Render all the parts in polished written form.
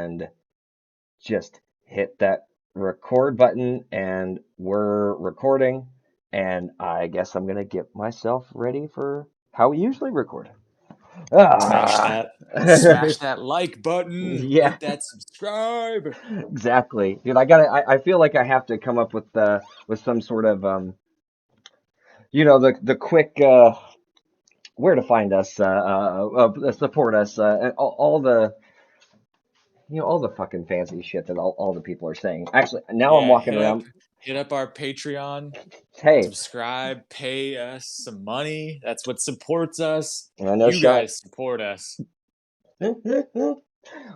and just hit that record button, and we're recording. And I guess I'm gonna get myself ready for how we usually record. Smash Ah, that, smash that like button. yeah, Hit that subscribe. exactly, dude. I feel like I have to come up with some sort of the quick where to find us, support us, and all the all the fucking fancy shit that all the people are saying. Actually, now I'm Yeah, walking around. hit up our Patreon. Hey, Subscribe, pay us some money. That's what supports us. I know You shot. guys support us.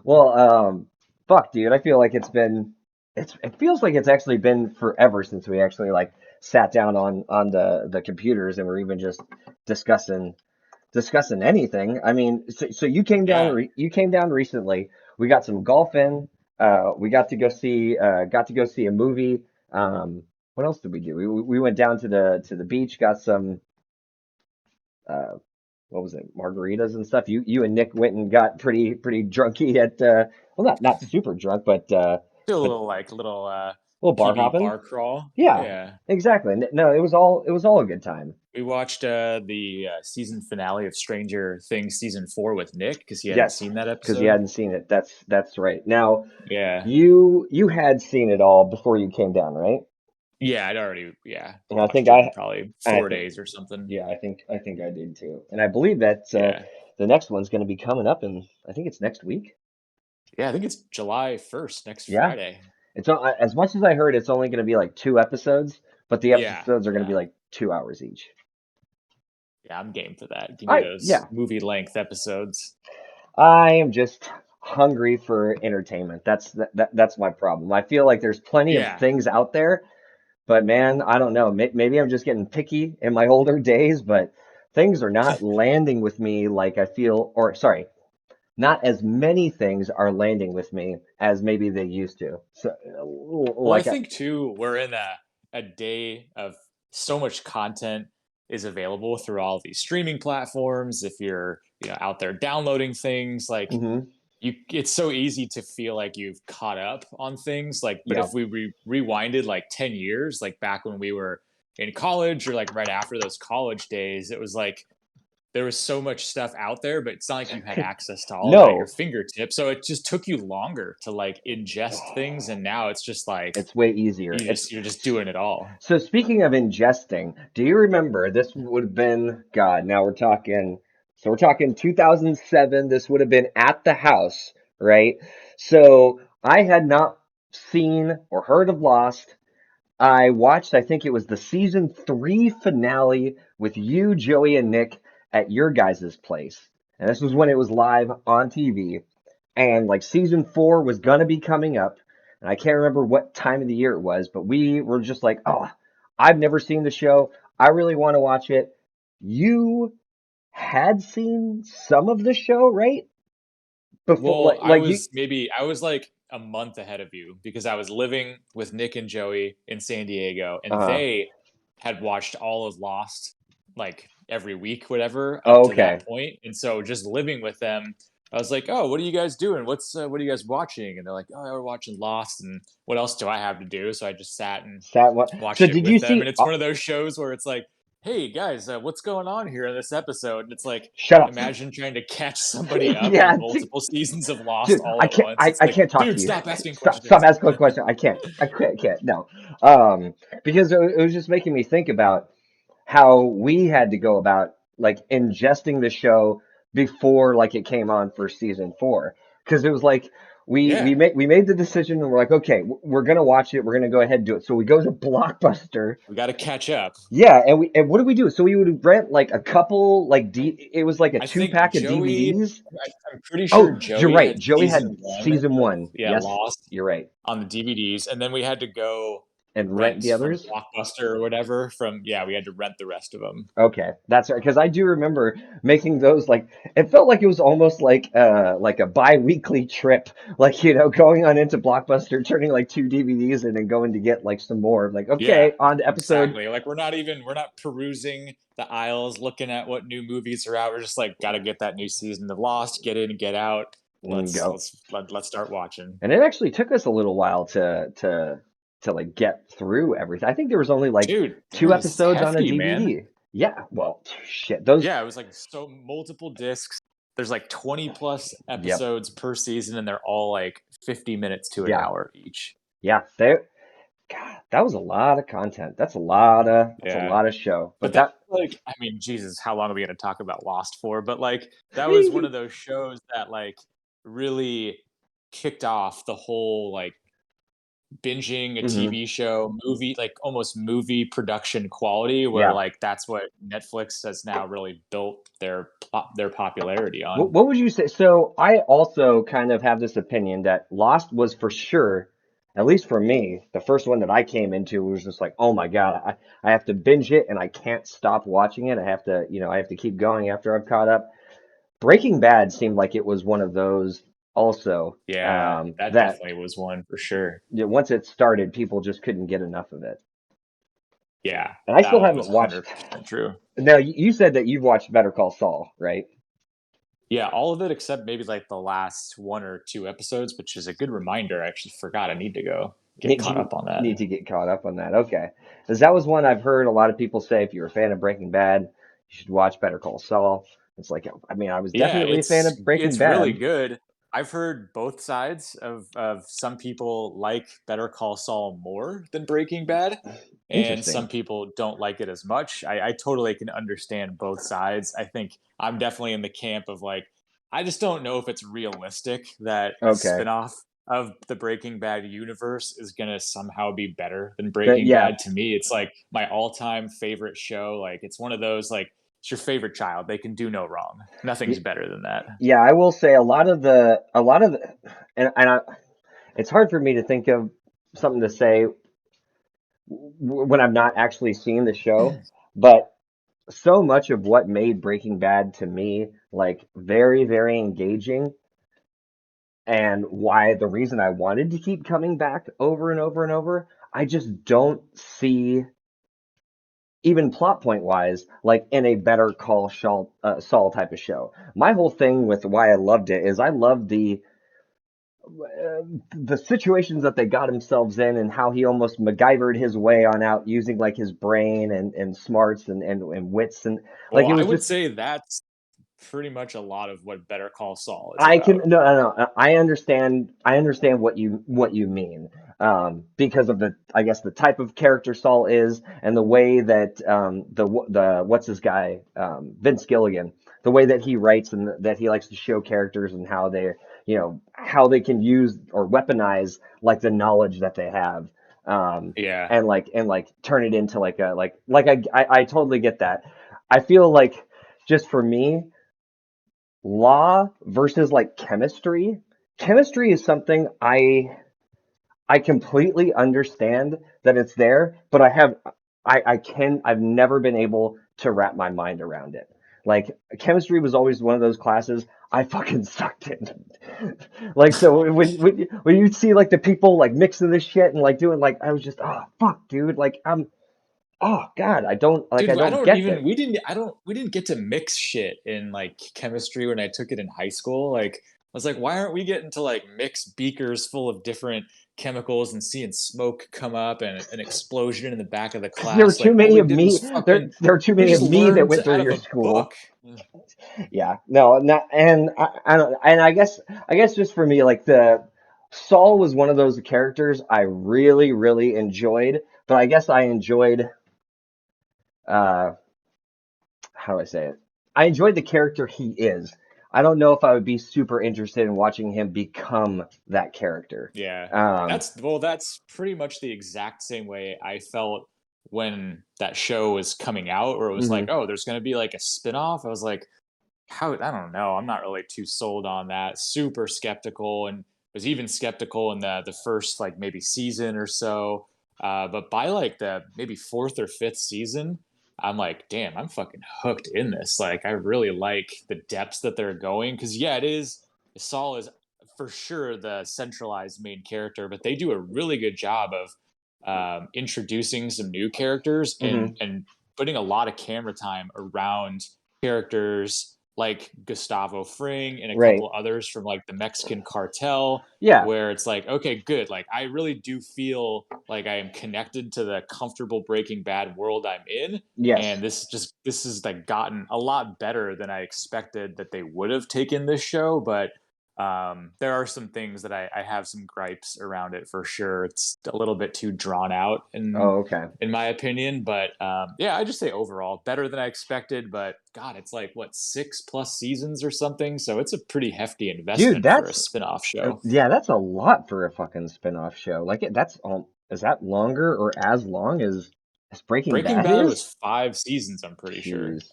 Well, fuck, dude. I feel like it feels like it's actually been forever since we actually like sat down on the computers and we're even just discussing anything. I mean, so Yeah, you came down recently. We got some golf in. We got to go see a movie. What else did we do? We went down to the beach, got some uh what was it, margaritas and stuff. You and Nick went and got pretty drunky at well, not super drunk, do a but little a little bar PB hopping. bar crawl. Yeah, Yeah, exactly. No, it was all a good time. we watched the season finale of Stranger Things season 4 with Nick because he hadn't Yes, seen that because you episode. hadn't seen it. That's right. Now Yeah, you had seen it all before you came down, right? yeah, I'd already And I think watched it in probably I 4 think days or something. yeah, I think I did too. And I believe that Yeah. the next one's going to be coming up in I think it's next week. Yeah, I think it's July 1st, next Yeah. Friday. As much as I heard, it's only going to be like two episodes, but the Yeah, episodes are going to be yeah. like 2 hours each. Yeah, I'm game for that. Give me those Yeah, movie length episodes. I am just hungry for entertainment. That's my problem. I feel like there's plenty of Yeah. things out there, but man, I don't know. Maybe I'm just getting picky in my older days, but things are not landing with me like I feel, or sorry, not as many things are landing with me as maybe they used to. So, Well, I like, think too, we're in a day of so much content is available through all these streaming platforms. If you're, out there downloading things, like hmm it's so easy to feel like you've caught up on things. Like, but yeah. if we rewinded like 10 years, like back when we were in college or like right after those college days, it was like there was so much stuff out there, but it's not like you had access to all of it at your No, fingertips. So it just took you longer to like ingest things. And now it's just like it's way easier. you're just doing it all. So speaking of ingesting, do you remember this would have been God, now we're talking we're talking 2007. This would have been at the house, right? So I had not seen or heard of Lost. I watched, I think it was the season 3 finale with you, Joey, and Nick at your guys' place. And this was when it was live on TV. And like season 4 was gonna be coming up. And I can't remember what time of the year it was, but we were just like, oh, I've never seen the show. I really want to watch it. You had seen some of the show, right? Before, Well, like you, I was like a month ahead of you because I was living with Nick and Joey in San Diego, and uh, they had watched all of Lost like every week, whatever, up to okay. that point. And so just living with them, I was like, "Oh, what are you guys doing? What are you guys watching?" And they're like, "Oh, we're watching Lost." And what else do I have to do? So I just sat and Sat one. So watched it did you with them. see? And it's one of those shows where it's like, hey guys, what's going on here in this episode? And it's like, Shut up. imagine trying to catch somebody up Yeah, on multiple seasons of Lost dude, all at once. It's I like, can't talk to dude, you. stop asking Stop questions. asking a question. Can't. No. Because it was just making me think about how we had to go about like ingesting the show before like it came on for season 4. Because it was like Yeah, we made the decision and we're like, okay, we're gonna watch it. We're gonna go ahead and do it. So we go to Blockbuster. we got to catch up. Yeah, and what do we do? So we would rent like a couple like it was like a I two think pack of Joey, DVDs. I'm pretty sure Oh, you're Joey right. had Joey season had one season of, 1. yeah, Yes, Lost you're right. on the DVDs. And then we had to go And rent rent the from others. Blockbuster or whatever from, yeah, we had to rent the rest of them. Okay, that's right. Because I do remember making those like it felt like it was almost like a bi-weekly trip, like going on into Blockbuster, turning like two DVDs in and going to get like some more. Like Yeah, okay, on to episode. exactly. Like we're not perusing the aisles looking at what new movies are out. We're just like gotta get that new season of Lost, get in and get out. and go. Let's start watching. And it actually took us a little while to like get through everything. I think there was only like Dude, it two was episodes on a hefty, man. DVD. Yeah, well, shit, those. Yeah, it was like so multiple discs. There's like 20 plus Yep, episodes per season, and they're all like 50 minutes to an yeah, hour each. yeah. There, God, that was a lot of content. That's a lot Yeah. of show. But But that, that like, I mean, Jesus, how long are we going to talk about Lost for? But like, that was one crazy. of those shows that like really kicked off the whole like binging a Hmm. TV show, movie, like almost movie production quality, where Yeah. like that's what Netflix has now really built their popularity on. What would you say? So I also kind of have this opinion that Lost was for sure, at least for me, the first one that I came into was just like, oh my God, I have to binge it and I can't stop watching it. I have to keep going after I've caught up. Breaking Bad seemed like it was one of those also, Yeah, that that definitely was one for sure. once it started, people just couldn't get enough of it. Yeah, And I still that was haven't watched. 100% true. Now, you said that you've watched Better Call Saul, right? Yeah, all of it except maybe like the last one or two episodes, which is a good reminder. I actually forgot I need to go get Need caught to up on that. need to get caught up on that. Okay, because that was one I've heard a lot of people say. If you're a fan of Breaking Bad, you should watch Better Call Saul. It's like, I mean, I was Yeah, definitely a fan of Breaking it's really Bad. good. I've heard both sides of some people like Better Call Saul more than Breaking Bad, and some Interesting. people don't like it as much. I totally can understand both sides. I think I'm definitely in the camp of like, I just don't know if it's realistic that a Okay, spinoff of the Breaking Bad universe is gonna somehow be better than but Breaking yeah, Bad. To me, it's like my all-time favorite show. Like it's one of those like it's your favorite child. They can do no wrong. Nothing's y- better than that. yeah, I will say and it's hard for me to think of something to say when I've not actually seen the show, but so much of what made Breaking Bad to me like very, very engaging and why the reason I wanted to keep coming back over and over and over, I just don't see even plot point wise, like in a Better Call Saul type of show. My whole thing with why I loved it is I loved the situations that they got themselves in and how he almost MacGyvered his way on out using like his brain and smarts and wits and like Well, it I was would just say that's pretty much a lot of what Better Call Saul is I can about. no no no I understand what you mean because of the I guess the type of character Saul is and the way that the what's his guy Vince Gilligan the way that he writes and that he likes to show characters and how they how they can use or weaponize like the knowledge that they have um Yeah. and turn it into I totally get that. I feel like just for me law versus like chemistry. Chemistry is something I completely understand that it's there, but I've never been able to wrap my mind around it. Like chemistry was always one of those classes I fucking sucked in. Like so when you see like the people like mixing this shit and like doing like I was just oh fuck dude like oh god I Dude, don't get that. we didn't get to mix shit in like chemistry when I took it in high school. Like I was like, why aren't we getting to like mix beakers full of different chemicals and seeing smoke come up and an explosion in the back of the There were class? too Like all many we of did me was there fucking there were too we many of just me that learned went through out of your a book. school. Yeah, no, not, and I don't, and I guess just for me, like Saul was one of those characters I really, really enjoyed, but I guess I enjoyed, uh, how do I say it? I enjoyed the character he is. I don't know if I would be super interested in watching him become that character. Yeah. Um, That's pretty much the exact same way I felt when that show was coming out, where it was like, mhm. oh, there's gonna be like a spin-off. I was like, how I don't know. I'm not really too sold on that. Super skeptical and was even skeptical in the first like maybe season or so. But by like the maybe fourth or fifth season, I'm like, damn, I'm fucking hooked in this. Like, I really like the depths that they're going. Cause yeah, it is Saul is for sure the centralized main character, but they do a really good job of introducing some new characters Mhm. and putting a lot of camera time around characters like Gustavo Fring and a Right. couple others from like the Mexican cartel, Yeah. where it's like, okay, good. Like I really do feel like I am connected to the comfortable Breaking Bad world I'm in. Yes. And this has like gotten a lot better than I expected that they would have taken this show, but there are some things that I have some gripes around it for sure. It's a little bit too drawn out Oh, okay. in my opinion, but yeah, I just say overall better than I expected. But God, it's like what 6+ seasons or something, so it's a pretty hefty Dude, investment for a that's spin-off show. yeah, that's a lot for a fucking spin-off show. Like that's is that longer or as long as Breaking Breaking Bad Bad is? was 5 seasons, I'm pretty sure, Jeez.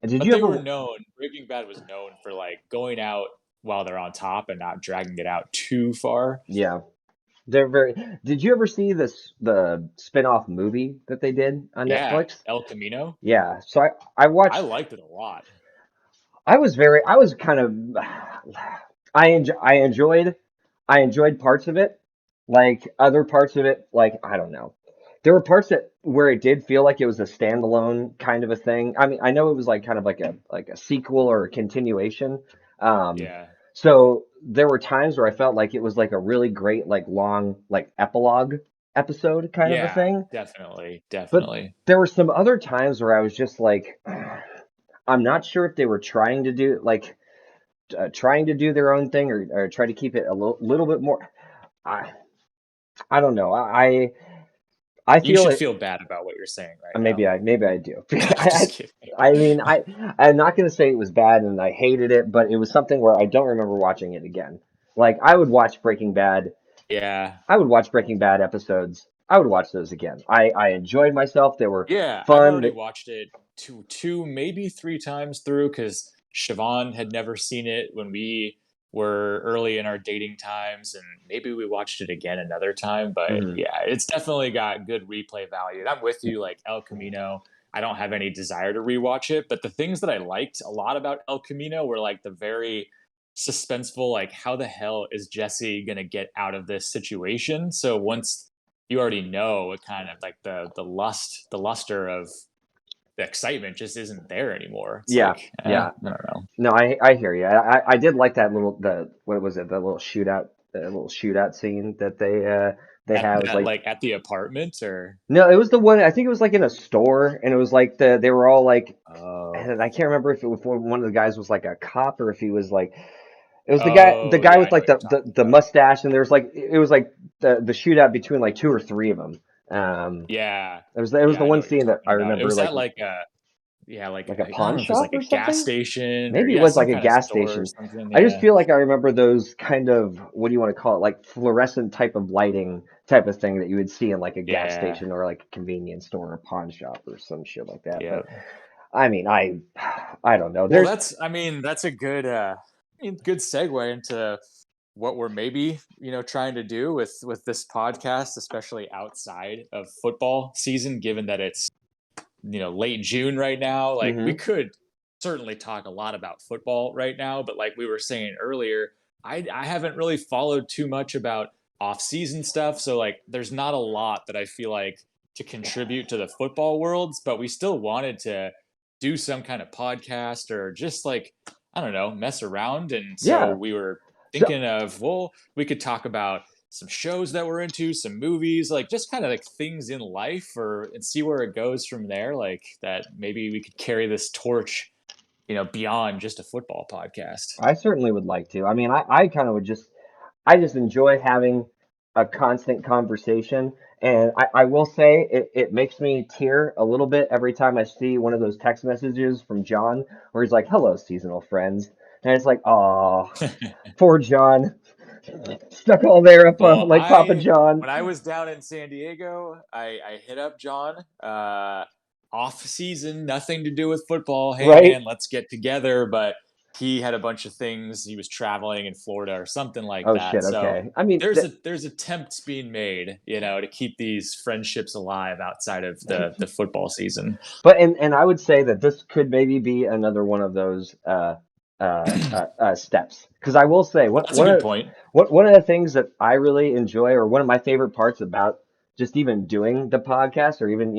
And did but you they ever were known. Breaking Bad was known for like going out while they're on top and not dragging it out too far. yeah. They're very Did you ever see the spin-off movie that they did on Yeah, Netflix? El Camino. Yeah. So I I watched liked it a lot. I was kind of I enjoyed parts of it. Like other parts of it, like I don't know. There were parts that where it did feel like it was a standalone kind of a thing. I mean, I know it was like kind of like a sequel or a continuation. Um, Yeah, so there were times where I felt like it was like a really great like long like epilogue episode kind of a yeah, thing. definitely, But definitely. there were some other times where I was just like, I'm not sure if they were trying to do like trying to do their own thing or try to keep it a little bit more. I I don't know. I You feel should it. feel bad about what you're saying right now. Maybe I do. I'm just kidding. I mean I'm not gonna say it was bad and I hated it, but it was something where I don't remember watching it again. Like I would watch Breaking Bad. Yeah, I would watch Breaking Bad episodes. I would watch those again. I enjoyed myself. They were yeah. I've fun. already watched it two, maybe 3 times through because Siobhan had never seen it when we were early in our dating times, and maybe we watched it again another time. But Mhm. yeah, it's definitely got good replay value. And I'm with you, like El Camino. I don't have any desire to rewatch it, but the things that I liked a lot about El Camino were like the very suspenseful, like how the hell is Jesse gonna get out of this situation? So once you already know, it kind of like the luster of the excitement just isn't there anymore. It's Yeah, like, yeah. I don't know. No, I hear you. I did like that little the what was it? The little shootout scene that they At had. It was that, like like at the apartment, or no, it was the one. I think it was like in a store, and it was like they were all like, oh, and I can't remember if one of the guys was like a cop or if he was like it was the oh guy yeah, I with know like what you're talking the about. mustache, and there was like it was like the shootout between like two or three of them. Yeah, It was yeah, the I know one what you're scene that talking I about. It remember was at like a yeah, like a I don't pawn know if it was shop like or a gas something. station or Maybe it yeah, was some like a kind of gas store or station. something. I just Yeah, feel like I remember those kind of, what do you want to call it? Like fluorescent type of lighting type of thing that you would see in like a gas yeah, station or like a convenience store or a pawn shop or some shit like that. yeah. But I mean, I don't know. Well, There's I mean, that's a good, good segue into what we're maybe, trying to do with this podcast, especially outside of football season, given that it's, late June right now. Like we hmm could certainly talk a lot about football right now, but like we were saying earlier, I haven't really followed too much about off-season stuff, so like there's not a lot that I feel like to contribute to the football worlds, but we still wanted to do some kind of podcast or just like I don't know, mess around. And so yeah. we were So thinking of, well, we could talk about some shows that we're into, some movies, like just kind of like things in life, or and see where it goes from there. Like that, maybe we could carry this torch, beyond just a football podcast. I certainly would like to. I mean, I kind of would I just enjoy having a constant conversation. And I will say it makes me tear a little bit every time I see one of those text messages from John where he's like, "Hello, seasonal friends." And it's like, oh, poor John. Stuck all there up Well, like Papa John. when I was down in San Diego, I hit up John. Off season, nothing to do with football. Hey Right? man, let's get together. But he had a bunch of things. He was traveling in Florida or something like Oh that. shit, So okay. I mean, there's attempts being made, to keep these friendships alive outside of the football season. but and I would say that this could maybe be another one of those steps. Because I will say That's a good point. one of the things that I really enjoy, or one of my favorite parts about just even doing the podcast, or even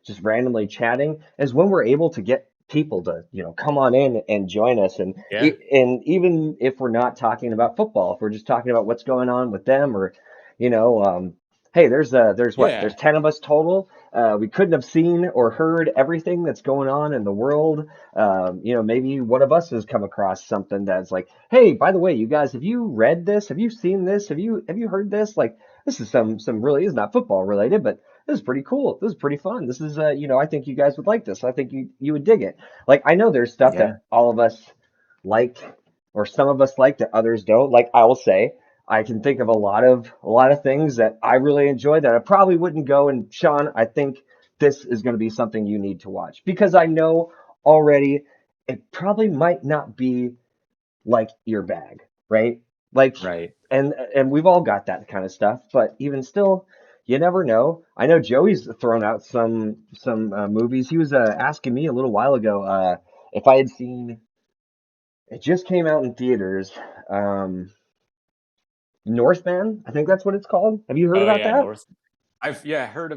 just randomly chatting, is when we're able to get people to, come on in and join us. And Yeah. and even if we're not talking about football, if we're just talking about what's going on with them, or, hey, there's what? There's Yeah. 10 of us total. We couldn't have seen or heard everything that's going on in the world. Maybe one of us has come across something that's like, hey, by the way, you guys, have you read this? Have you seen this? Have you heard this? Like, this is some really is not football related, but this is pretty cool. This is pretty fun. This is I think you guys would like this. I think you would dig it. Like, I know there's stuff Yeah. that all of us like, or some of us like that others don't. Like, I will say, I can think of a lot of things that I really enjoy that I probably wouldn't go. And Sean, I think this is going to be something you need to watch because I know already it probably might not be like your bag, right? Like, Right. and we've all got that kind of stuff, but even still, you never know. I know Joey's thrown out some movies. He was asking me a little while ago if I had seen. It just came out in theaters. Um, Northman, I think that's what it's called. Have you heard Oh about yeah, that? North. I've yeah heard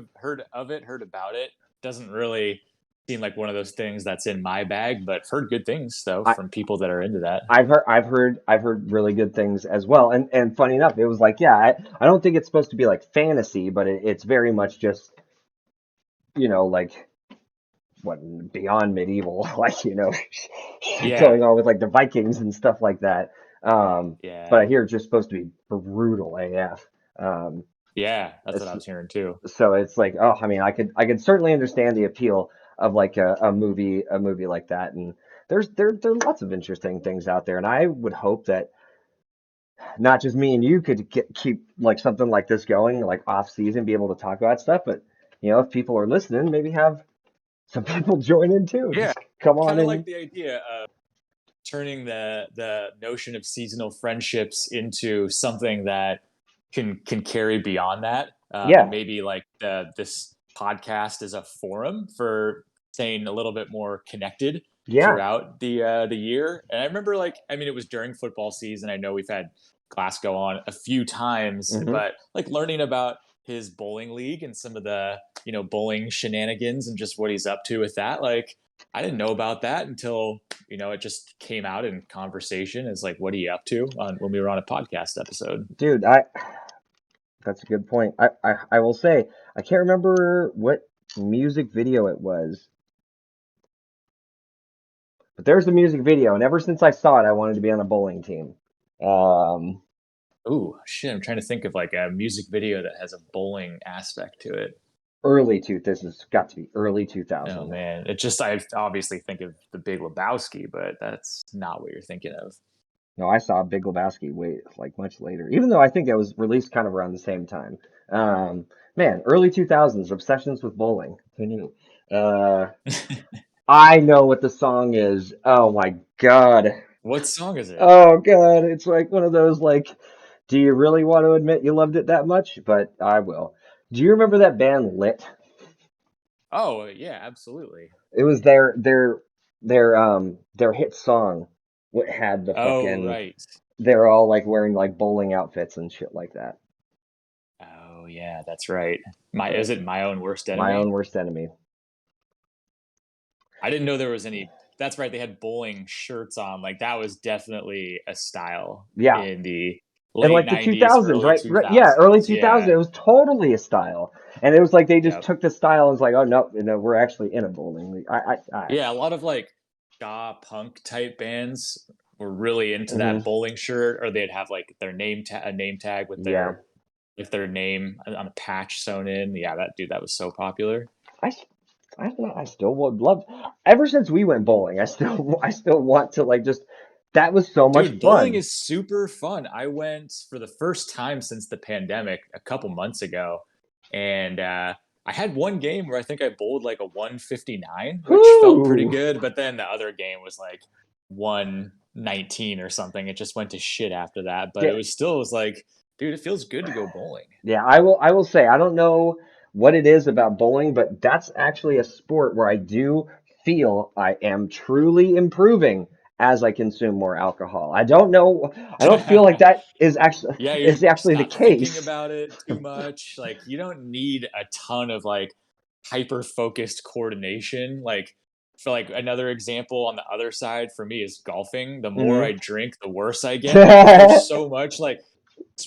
of it, heard about it. Doesn't really seem like one of those things that's in my bag, but I've heard good things though I, from people that are into that. I've heard really good things as well. And funny enough, it was like, yeah, I don't think it's supposed to be like fantasy, but it's very much just, like what beyond medieval, like, Yeah. going on with like the Vikings and stuff like that. But I Yeah. hear it's just supposed to be brutal AF. Um, Yeah. That's what I it's, was hearing too. so it's like, oh, I mean, I could certainly understand the appeal of like a movie like that. And there are lots of interesting things out there, and I would hope that not just me and you could keep like something like this going, like off season, be able to talk about stuff, but if people are listening, maybe have some people join in too. Yeah. Just come I on kind of like in. the idea of turning the notion of seasonal friendships into something that can carry beyond that. And Yeah, maybe like this podcast is a forum for staying a little bit more connected yeah. throughout the year. And I remember I mean it was during football season. I know we've had Glasgow on a few times, Hmm. but like learning about his bowling league and some of the bowling shenanigans and just what he's up to with that. Like I didn't know about that until it just came out in conversation. It's like, what are you up to on when we were on a podcast episode? Dude, that's a good point. I will say I can't remember what music video it was, but there's a music video, and ever since I saw it, I wanted to be on a bowling team. Um, Oh shit! I'm trying to think of like a music video that has a bowling aspect to it. this has got to be early Oh 2000. man, it just I obviously think of the Big Lebowski, but that's not what you're thinking of. No, I saw Big Lebowski like much later, even though I think it was released kind of around the same time. Um, Man, early 2000s, obsessions with bowling. Who knew? Uh, I know what the song is. Oh my God. What song is it? Oh God. It's like one of those like, do you really want to admit you loved it that much? But I will. Do you remember that band Lit? Oh yeah, absolutely. It was their hit song. What had the Oh fucking right. they're all like wearing like bowling outfits and shit like that. Oh yeah, that's right. My Uh, is it my own worst My own enemy? worst enemy. I didn't know there was any. That's right. They had bowling shirts on. Like that was definitely a style Yeah. in the In late like the '90s, 2000s, early right? Right, yeah, early 2000s. 2000s. It Yeah. was totally a style. And it was like they just Yep. took the style and was like, oh no, no, we're actually in a bowling league. Yeah. A lot of like ska punk type bands were really into that Mhm. bowling shirt, or they'd have like their a name tag Yeah. with their name on a patch sewn in. Yeah, that dude, that was so popular. I, s- I don't know. I still would love. Ever since we went bowling, I still want to like just. That was so much Dude, bowling fun. is super fun. I went for the first time since the pandemic a couple months ago, and I had one game where I think I bowled like a 159, which felt pretty Whoo! good. But then the other game was like 119 or something. It just went to shit after that. But Yeah, it was like, dude, it feels good to go bowling. yeah. I will say I don't know what it is about bowling, but that's actually a sport where I do feel I am truly improving as I consume more alcohol. I don't know. I don't feel like that is actually Yeah, you're is actually just the not thinking case. about it too much. Like you don't need a ton of like hyper focused coordination. Like for like another example on the other side for me is golfing. The more I Hmm. drink, the worse I get because there's so much like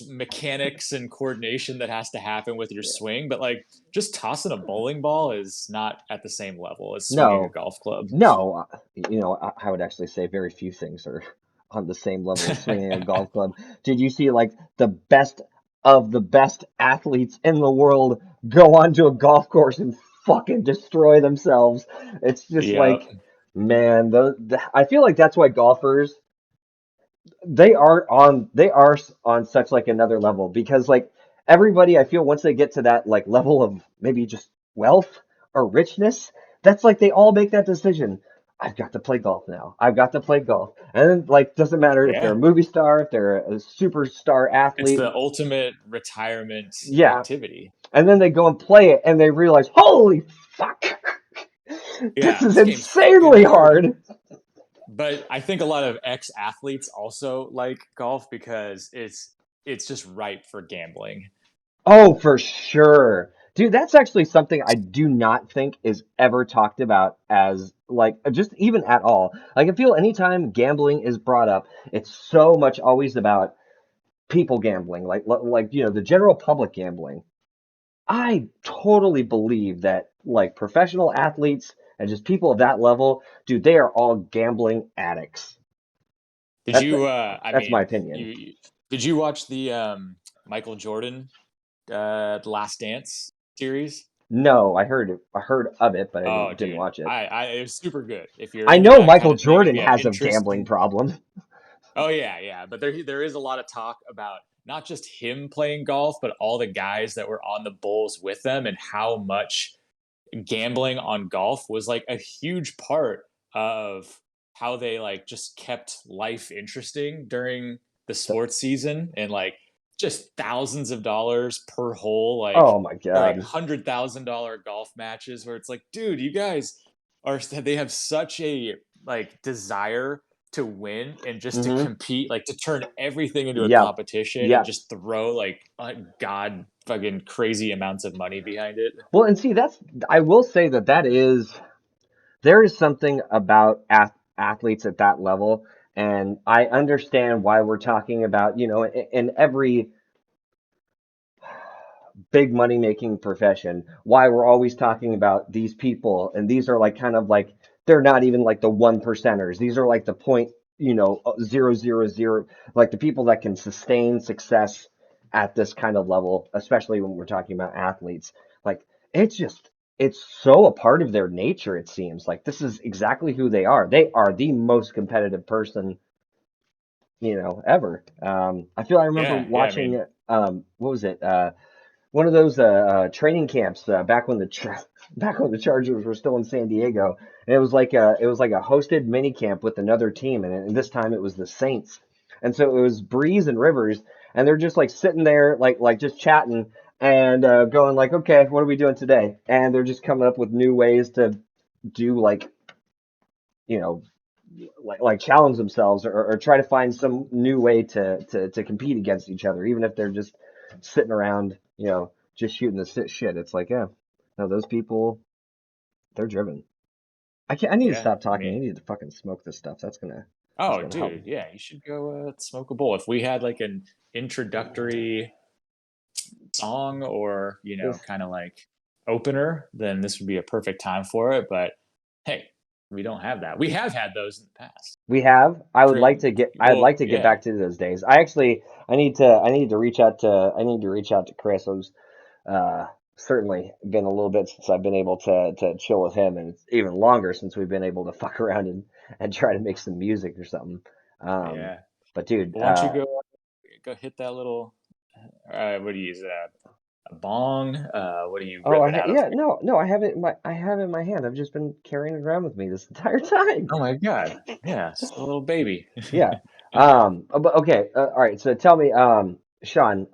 mechanics and coordination that has to happen with your swing. But like just tossing a bowling ball is not at the same level as swinging a No, golf club. no. I would actually say very few things are on the same level as swinging a golf club. Did you see like the best of the best athletes in the world go onto a golf course and fucking destroy themselves? It's just Yeah. like, man, I feel like that's why golfers they are on such like another level because like everybody I feel once they get to that like level of maybe just wealth or richness, that's like they all make that decision. I've got to play golf now. I've got to play golf. And then like doesn't matter if they're a Yeah. movie star, if they're a superstar It's athlete. the ultimate retirement Yeah. activity. And then they go and play it and they realize, "Holy fuck. This Yeah, is this game's fucking insanely hard. hard." But I think a lot of ex athletes also like golf because it's just ripe for gambling. Oh, for sure. Dude, that's actually something I do not think is ever talked about as like just even at all. Like I feel anytime gambling is brought up, it's so much always about people gambling, like the general public gambling. I totally believe that like professional athletes and just people of that level, dude, they are all gambling addicts. Did That's you? I that's my mean, opinion. you did you watch the Michael Jordan Last Dance series? No, I heard of it, but I Oh, didn't dude, watch it. it was super good. If you're I into know that kind Michael of thing, if Jordan you have has a interest gambling in, problem. oh yeah, yeah, but there is a lot of talk about not just him playing golf, but all the guys that were on the Bulls with them and how much gambling on golf was like a huge part of how they like just kept life interesting during the So, sports season and like just thousands of dollars per hole like oh my or like God. $100,000 golf matches where it's like dude you guys are they have such a like desire to win and just to Hmm. compete like to turn everything into a Yep. competition and Yep. just throw like god fucking crazy amounts of money behind it. Well, and see, I will say there is something about athletes at that level, and I understand why we're talking about, in every big money making profession, why we're always talking about these people, and these are like kind of like they're not even like the one percenters. These are like the point, 0.000, like the people that can sustain success at this kind of level, especially when we're talking about athletes. Like it's just it's so a part of their nature, it seems. Like this is exactly who they are. They are the most competitive person, ever. I remember Yeah, yeah. I watching mean, what was it? One of those training camps back when back when the Chargers were still in San Diego, and it was like a hosted mini camp with another team, and this time it was the Saints, and so it was Breeze and Rivers, and they're just like sitting there like just chatting and going like, okay, what are we doing today? And they're just coming up with new ways to do like you know like challenge themselves or try to find some new way to compete against each other, even if they're just sitting around, just shooting the shit. It's like, yeah, no, those people, they're driven. I need to yeah. stop I talking. I mean, need to fucking smoke this stuff. That's oh, gonna help. dude, yeah. You should go smoke a bowl. If we had like an introductory song or kind of like opener, then this would be a perfect time for it. But hey, we don't have that. We have had those in the past. We have. Pre- I'd well, like to get yeah, back to those days. I need to reach out to Chris. I was uh, certainly been a little bit since I've been able to chill with him, and it's even longer since we've been able to fuck around and try to make some music or something. Um, yeah. but dude, Well, why don't you go hit that little? What do you use? A bong? What do you oh, rip it out of? yeah, no, I have it in my hand. I've just been carrying it around with me this entire time. Oh my god. Yeah, it's a little baby. Yeah. But okay. All right. So tell me, Sean.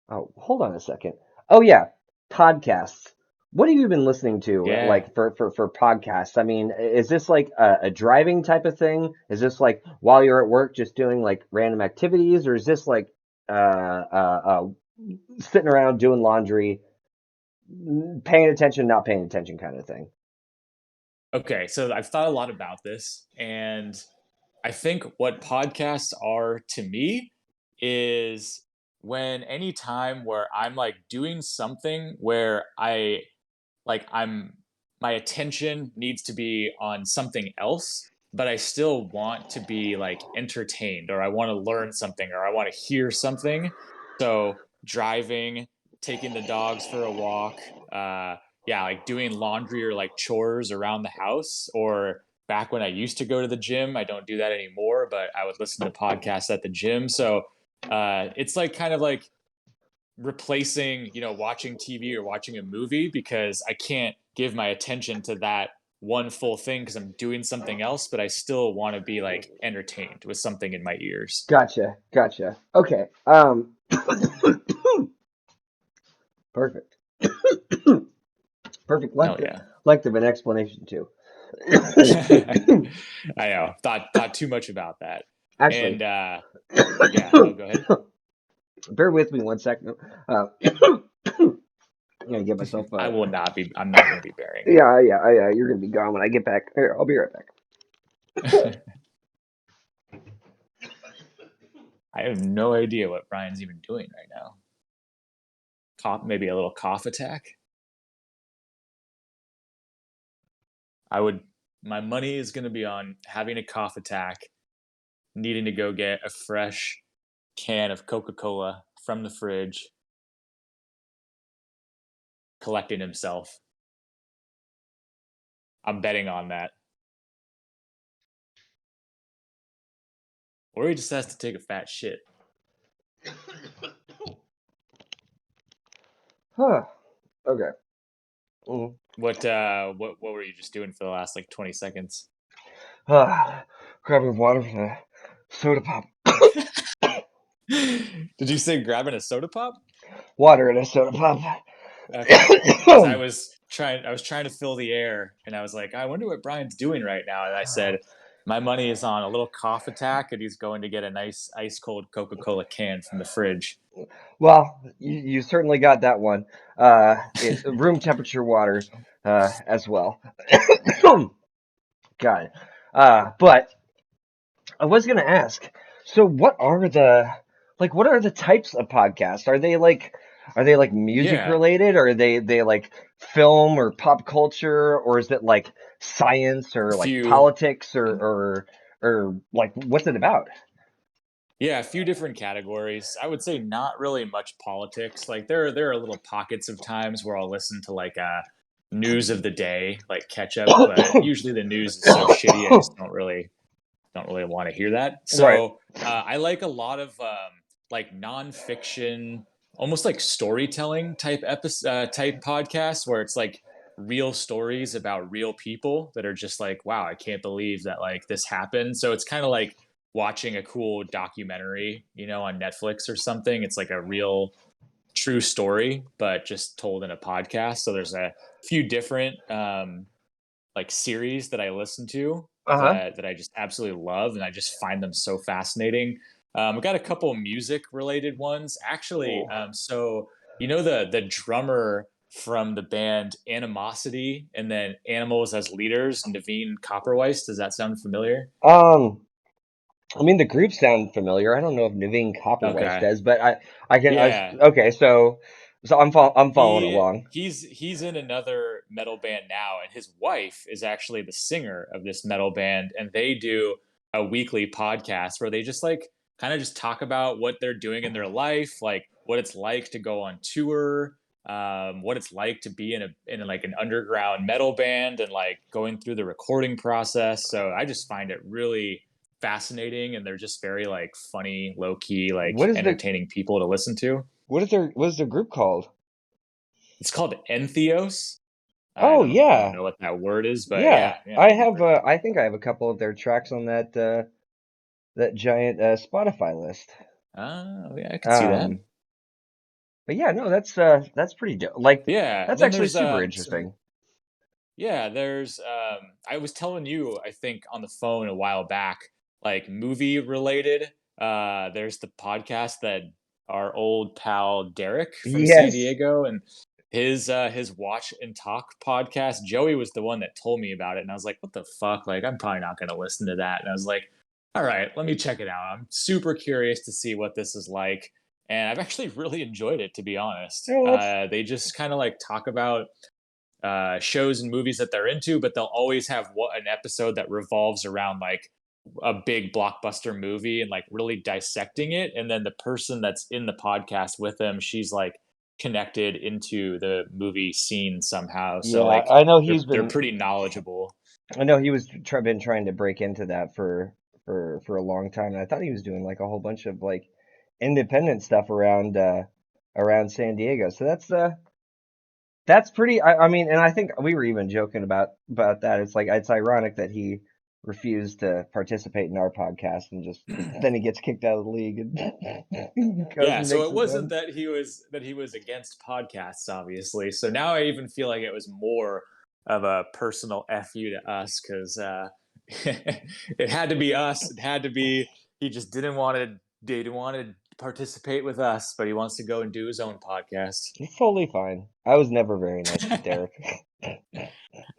Oh, hold on a second. Oh yeah, podcasts. What have you been listening to, Yeah. like for podcasts? I mean, is this like a driving type of thing? Is this like while you're at work, just doing like random activities, or is this like sitting around doing laundry, paying attention, not paying attention kind of thing? Okay, so I've thought a lot about this, and I think what podcasts are to me is when any time where I'm like doing something where I'm my attention needs to be on something else, but I still want to be like entertained, or I want to learn something, or I want to hear something. So driving, taking the dogs for a walk, uh yeah, like doing laundry or like chores around the house, or back when I used to go to the gym. I don't do that anymore, but I would listen to podcasts at the gym. So it's like kind of like replacing, watching TV or watching a movie, because I can't give my attention to that one full thing because I'm doing something else, but I still want to be like entertained with something in my ears. Gotcha, gotcha. Okay. Perfect. Perfect Oh length yeah. length of an explanation too. I know. Thought too much about that. Actually, And yeah, oh, go ahead. bear with me one second. I'm gonna get myself I'm not going to be bearing. yeah, you're gonna be gone when I get back. Here, I'll be right back. I have no idea what Brian's even doing right now. Maybe a little cough attack. I would. My money is going to be on having a cough attack, needing to go get a fresh can of Coca-Cola from the fridge, collecting himself. I'm betting on that. Or he just has to take a fat shit. Huh. Okay. Mm. What were you just doing for the last like 20 seconds? Grabbing water from the soda pop. Did you say grabbing a soda pop? Water in a soda pop. Okay. Because I was trying to fill the air, and I was like, I wonder what Brian's doing right now. And I said, my money is on a little cough attack, and he's going to get a nice ice cold Coca-Cola can from the fridge. Well, you certainly got that one. Room temperature water as well. God. But I was gonna ask, so what are the types of podcasts? Are they like music Yeah, related? Or are they like film or pop culture? Or is it like science a or like few. politics or like what's it about? Yeah, a few different categories. I would say not really much politics. Like there are little pockets of times where I'll listen to like news of the day, like catch up, but usually the news is so shitty I just don't really want to hear that. Right. So I like a lot of like nonfiction, almost like storytelling type podcasts, where it's like real stories about real people that are just like, wow, I can't believe that like this happened. So it's kind of like watching a cool documentary, on Netflix or something. It's like a real true story, but just told in a podcast. So there's a few different like series that I listen to Uh-huh. that I just absolutely love, and I just find them so fascinating. I've got a couple music related ones actually. Oh. So the drummer from the band Animosity, and then Animals as Leaders, Naveen Copperweiss. Does that sound familiar? Um, I mean, the group sound familiar. I don't know if Naveen Copperweiss Okay. does, but I can, Yeah. okay, so I'm following along. He's in another metal band now, and his wife is actually the singer of this metal band, and they do a weekly podcast where they just like kind of just talk about what they're doing in their life, like what it's like to go on tour, what it's like to be in like an underground metal band, and like going through the recording process. So I just find it really fascinating, and they're just very like funny, low key, What like is the entertaining people to listen to. what is their group called? It's called Entheos. Oh I don't yeah. know what that word is, but Yeah. yeah, maybe you've heard of them. I think I have a couple of their tracks on that giant Spotify list. Oh, yeah, I could see that. Um but yeah, no, that's pretty dope. Like Yeah, and that's then actually there's super interesting. there's I was telling you, I think on the phone a while back, like movie related. There's the podcast that our old pal Derek from San Yes. Diego and his Watch and Talk podcast. Joey was the one that told me about it, and I was like, "What the fuck? Like, I'm probably not going to listen to that." And I was like, "All right, let me check it out. I'm super curious to see what this is like." And I've actually really enjoyed it, to be honest. Oh, that's They just kind of like talk about shows and movies that they're into, but they'll always have an episode that revolves around like a big blockbuster movie and like really dissecting it. And then the person that's in the podcast with them, she's like connected into the movie scene somehow. So yeah. like they're pretty knowledgeable. I know he was been trying to break into that for a long time. And I thought he was doing like a whole bunch of like independent stuff around San Diego. So that's pretty. I mean, and I think we were even joking about that. It's like it's ironic that he refused to participate in our podcast and just then he gets kicked out of the league and goes Yeah, and so makes it his wasn't own. that he was against podcasts, obviously. So now I even feel like it was more of a personal fu to us because it had to be us. It had to be he just didn't want to participate with us, but he wants to go and do his own podcast. He's totally fine. I was never very nice to Derek.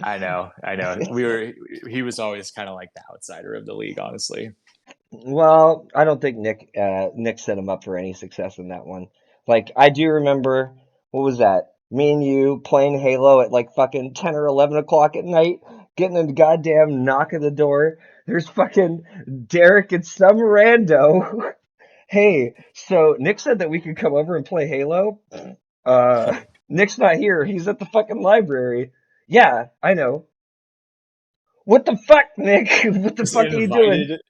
I know. He was always kind of like the outsider of the league, honestly. Well, I don't think Nick set him up for any success in that one. Like I do remember, what was that? Me and you playing Halo at like fucking 10 or 11 o'clock at night, getting a goddamn knock at the door. There's fucking Derek and some rando. Hey, so Nick said that we could come over and play Halo. Nick's not here. He's at the fucking library. Yeah, I know. What the fuck, Nick? What the Just fuck are you doing? invited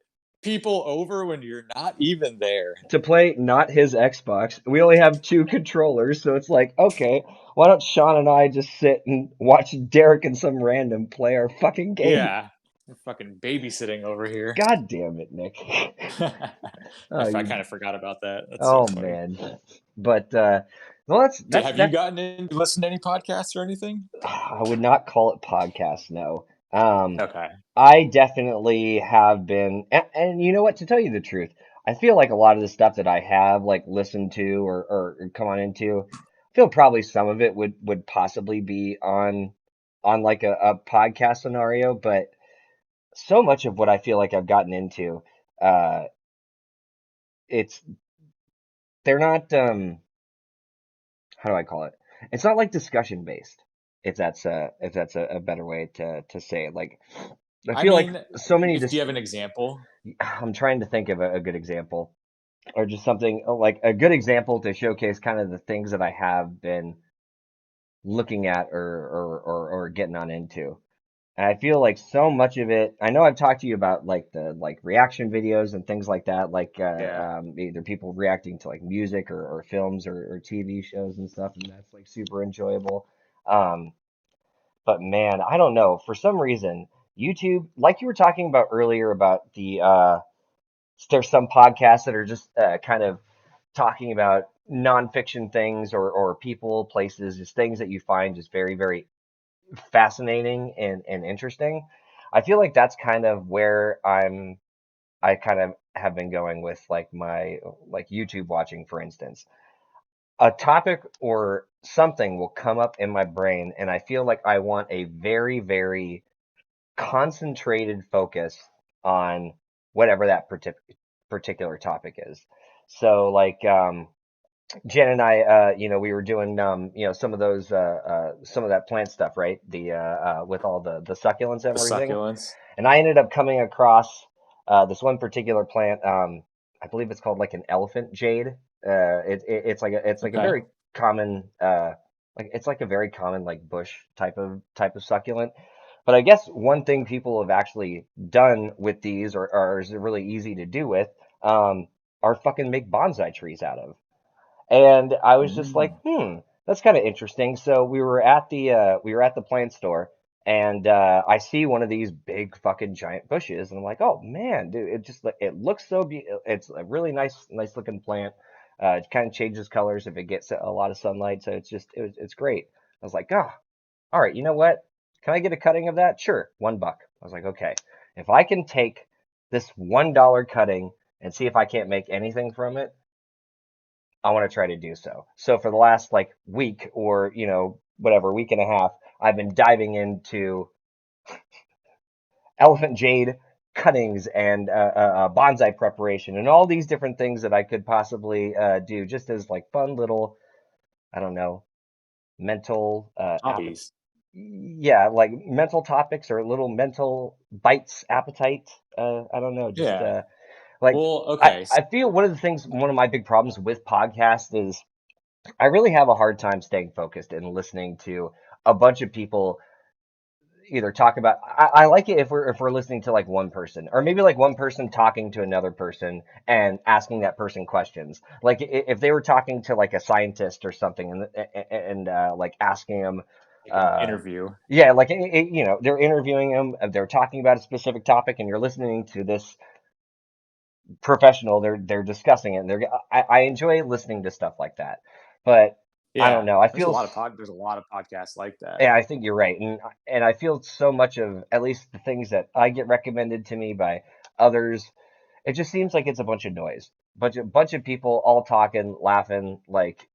people over when you're not even there. To play not his Xbox. We only have two controllers, so it's like, okay, why don't Sean and I just sit and watch Derek and some random play our fucking game? Yeah, we're fucking babysitting over here. God damn it, Nick. Oh, I you, kind of forgot about that. That's so oh funny. man. But well, Have you gotten in listen to any podcasts or anything? I would not call it podcast, no. Um, Okay. I definitely have been, and you know what? To tell you the truth, I feel like a lot of the stuff that I have like listened to or come on into, I feel probably some of it would possibly be on like a podcast scenario, but so much of what I feel like I've gotten into, uh, it's they're not how do I call it? It's not like discussion based, if that's a better way to say it. Like I I feel like mean, so many if do dis you have an example? I'm trying to think of a good example or just something like a good example to showcase kind of the things that I have been looking at or getting on into. And I feel like so much of it, I know I've talked to you about like the like reaction videos and things like that, like Yeah. either people reacting to like music or films or TV shows and stuff, and that's like super enjoyable. Um, but man, I don't know. For some reason, YouTube, like you were talking about earlier about the there's some podcasts that are just kind of talking about nonfiction things or people, places, just things that you find just very, very fascinating and interesting. I feel like that's kind of where I kind of have been going with like my like YouTube watching, for instance. A topic or something will come up in my brain, and I feel like I want a very, very concentrated focus on whatever that particular topic is. So like Jen and I, we were doing, some of those, some of that plant stuff, right? With all the succulents and The everything. succulents. And I ended up coming across, this one particular plant. I believe it's called like an elephant jade. It's like a Okay. very common, it's like a very common like bush type of succulent. But I guess one thing people have actually done with these, or is really easy to do with, are fucking make bonsai trees out of. And I was just like, Mm. that's kind of interesting. So we were at the plant store, and I see one of these big fucking giant bushes, and I'm like, oh man, dude, it looks so it's a really nice looking plant. It kind of changes colors if it gets a lot of sunlight, so it's great. I was like, all right, you know what? Can I get a cutting of that? Sure, $1. I was like, okay, if I can take this $1 cutting and see if I can't make anything from it, I want to try to do so. So for the last like week or, whatever, week and a half, I've been diving into elephant jade cuttings and bonsai preparation and all these different things that I could possibly do just as like fun little, I don't know, mental Hobbies. yeah, like mental topics or little mental bites appetite. I don't know, just Yeah. like Well, I, okay. I feel one of my big problems with podcasts is I really have a hard time staying focused and listening to a bunch of people either talk about. I like it if we're listening to like one person or maybe like one person talking to another person and asking that person questions. Like if they were talking to like a scientist or something and like asking them, Like an uh, interview. yeah, like they're interviewing them, they're talking about a specific topic, and you're listening to this professional. They're discussing it. And I enjoy listening to stuff like that, but I don't Yeah. know. I There's a feel. lot of there's a lot of podcasts like that. Yeah, I think you're right, and I feel so much of at least the things that I get recommended to me by others. It just seems like it's a bunch of noise, bunch of people all talking, laughing. Like,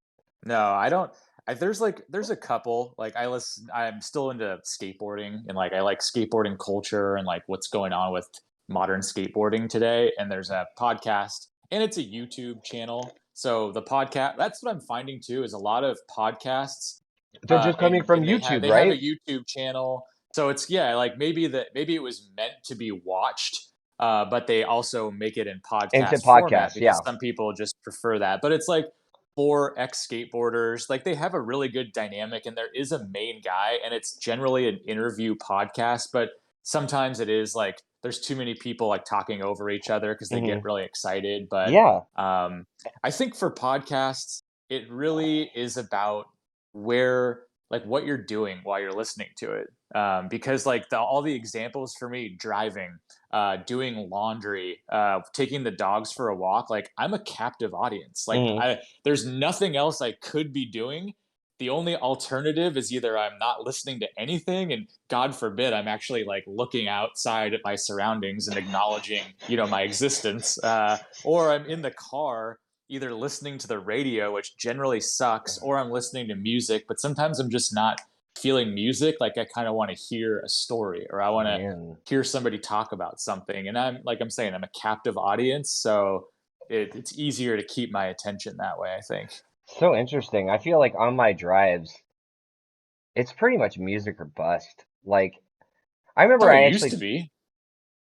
No, I don't. There's a couple like I'm still into skateboarding and like I like skateboarding culture and like what's going on with modern skateboarding today. And there's a podcast and it's a YouTube channel. So the podcast that's what I'm finding too is a lot of podcasts they're just coming from and YouTube, they have a right? YouTube channel. So it's yeah like maybe it was meant to be watched. But they also make it in Into podcast format podcasts, because yeah. some people just prefer that. But it's like for ex skateboarders. Like they have a really good dynamic, and there is a main guy, and it's generally an interview podcast. But sometimes it is like there's too many people like talking over each other because they get Hmm. really excited. But Yeah. um, I think for podcasts, it really is about where like what you're doing while you're listening to it. Because like all the examples for me driving doing laundry, taking the dogs for a walk, like I'm a captive audience. Like Hmm. there's nothing else I could be doing. The only alternative is either I'm not listening to anything, and God forbid I'm actually like looking outside at my surroundings and acknowledging, my existence, or I'm in the car either listening to the radio, which generally sucks, or I'm listening to music. But sometimes I'm just not feeling music. Like I kind of want to hear a story, or I want to Man, hear somebody talk about something. And I'm saying I'm a captive audience, so it's easier to keep my attention that way, I think. so interesting. I feel like on my drives, it's pretty much music or bust. Like, I remember How it I used to actually, be.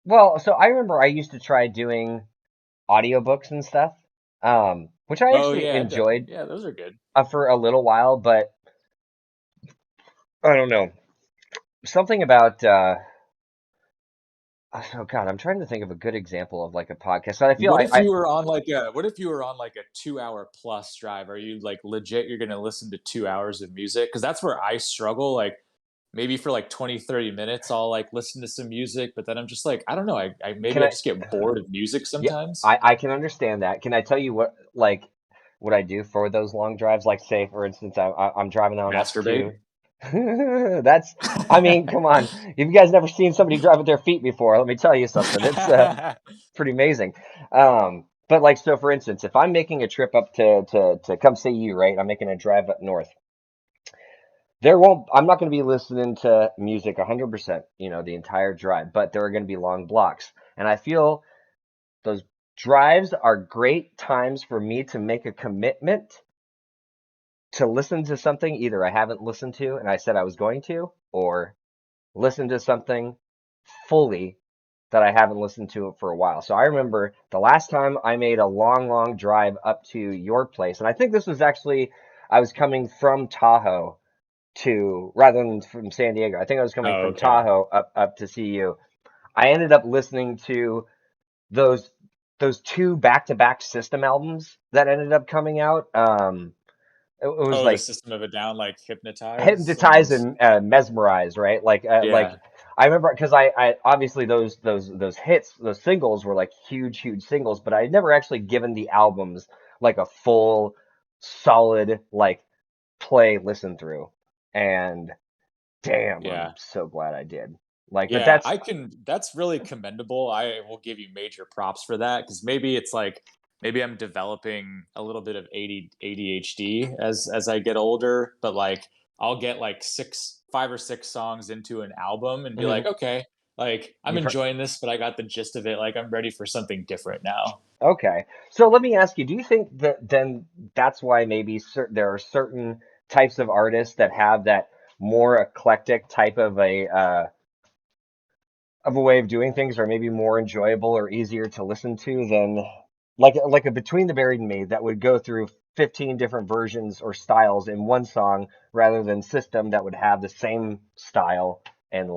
well, so I remember I used to try doing audiobooks and stuff, which I Oh actually yeah, enjoyed yeah, those are good. for a little while, but I don't know. Something about oh God, I'm trying to think of a good example of like a podcast. So I feel What if you were on like a 2 hour plus drive? Are you like legit you're gonna listen to 2 hours of music? Because that's where I struggle. Like maybe for like 20, 30 minutes I'll like listen to some music, but then I'm just like, I don't know, I can maybe I I just get bored of music yeah, sometimes. I can understand that. Can I tell you what I do for those long drives? Like say for instance I'm driving on up Masturbate. to that's I mean, come on. If you guys never seen somebody drive with their feet before, let me tell you something. It's pretty amazing. But like so for instance, if I'm making a trip up to come see you, right? I'm making a drive up north. I'm not going to be listening to music 100%, the entire drive, but there are going to be long blocks. And I feel those drives are great times for me to make a commitment to listen to something either I haven't listened to and I said I was going to, or listen to something fully that I haven't listened to it for a while. So I remember the last time I made a long, long drive up to your place, and I think this was actually, I was coming from Tahoe to, rather than from San Diego, I think I was coming Oh, from okay. Tahoe up to see you. I ended up listening to those those two back-to-back System albums that ended up coming out. It was Oh, the like System of a Down, like Hypnotize hypnotize and and mesmerize, right? Like yeah, I remember because I obviously those hits, those singles were like huge, huge singles, but I had never actually given the albums like a full, solid like play listen through. And damn, I'm yeah. so glad I did. Like, but Yeah, that's I can that's really commendable. I will give you major props for that because maybe it's like maybe I'm developing a little bit of ADHD as I get older, but like I'll get like 5 or 6 songs into an album and be like, Hmm. okay, like I'm You've heard. enjoying this, but I got the gist of it. Like I'm ready for something different now. Okay. So let me ask you, do you think that then that's why maybe there are certain types of artists that have that more eclectic type of a way of doing things, or maybe more enjoyable or easier to listen to than like a Between the Buried and Me that would go through 15 different versions or styles in one song rather than System that would have the same style and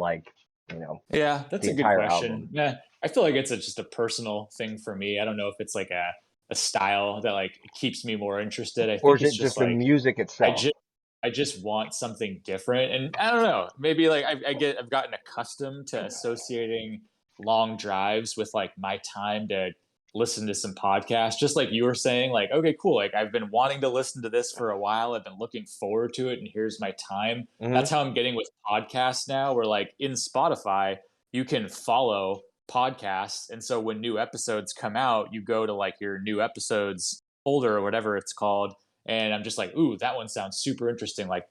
you know, Yeah, that's the a good entire question. album. Yeah, I feel like it's just a personal thing for me. I don't know if it's like a style that like keeps me more interested. I Or think is it's it just just the like music I itself? just I just want something different, and I don't know. Maybe like I've gotten accustomed to associating long drives with like my time to listen to some podcasts. Just like you were saying, like okay, cool. Like I've been wanting to listen to this for a while. I've been looking forward to it, and here's my time. That's Hmm. how I'm getting with podcasts now. Where like in Spotify, you can follow podcasts, and so when new episodes come out, you go to like your new episodes folder or whatever it's called, and I'm just like, ooh, that one sounds super interesting. Like,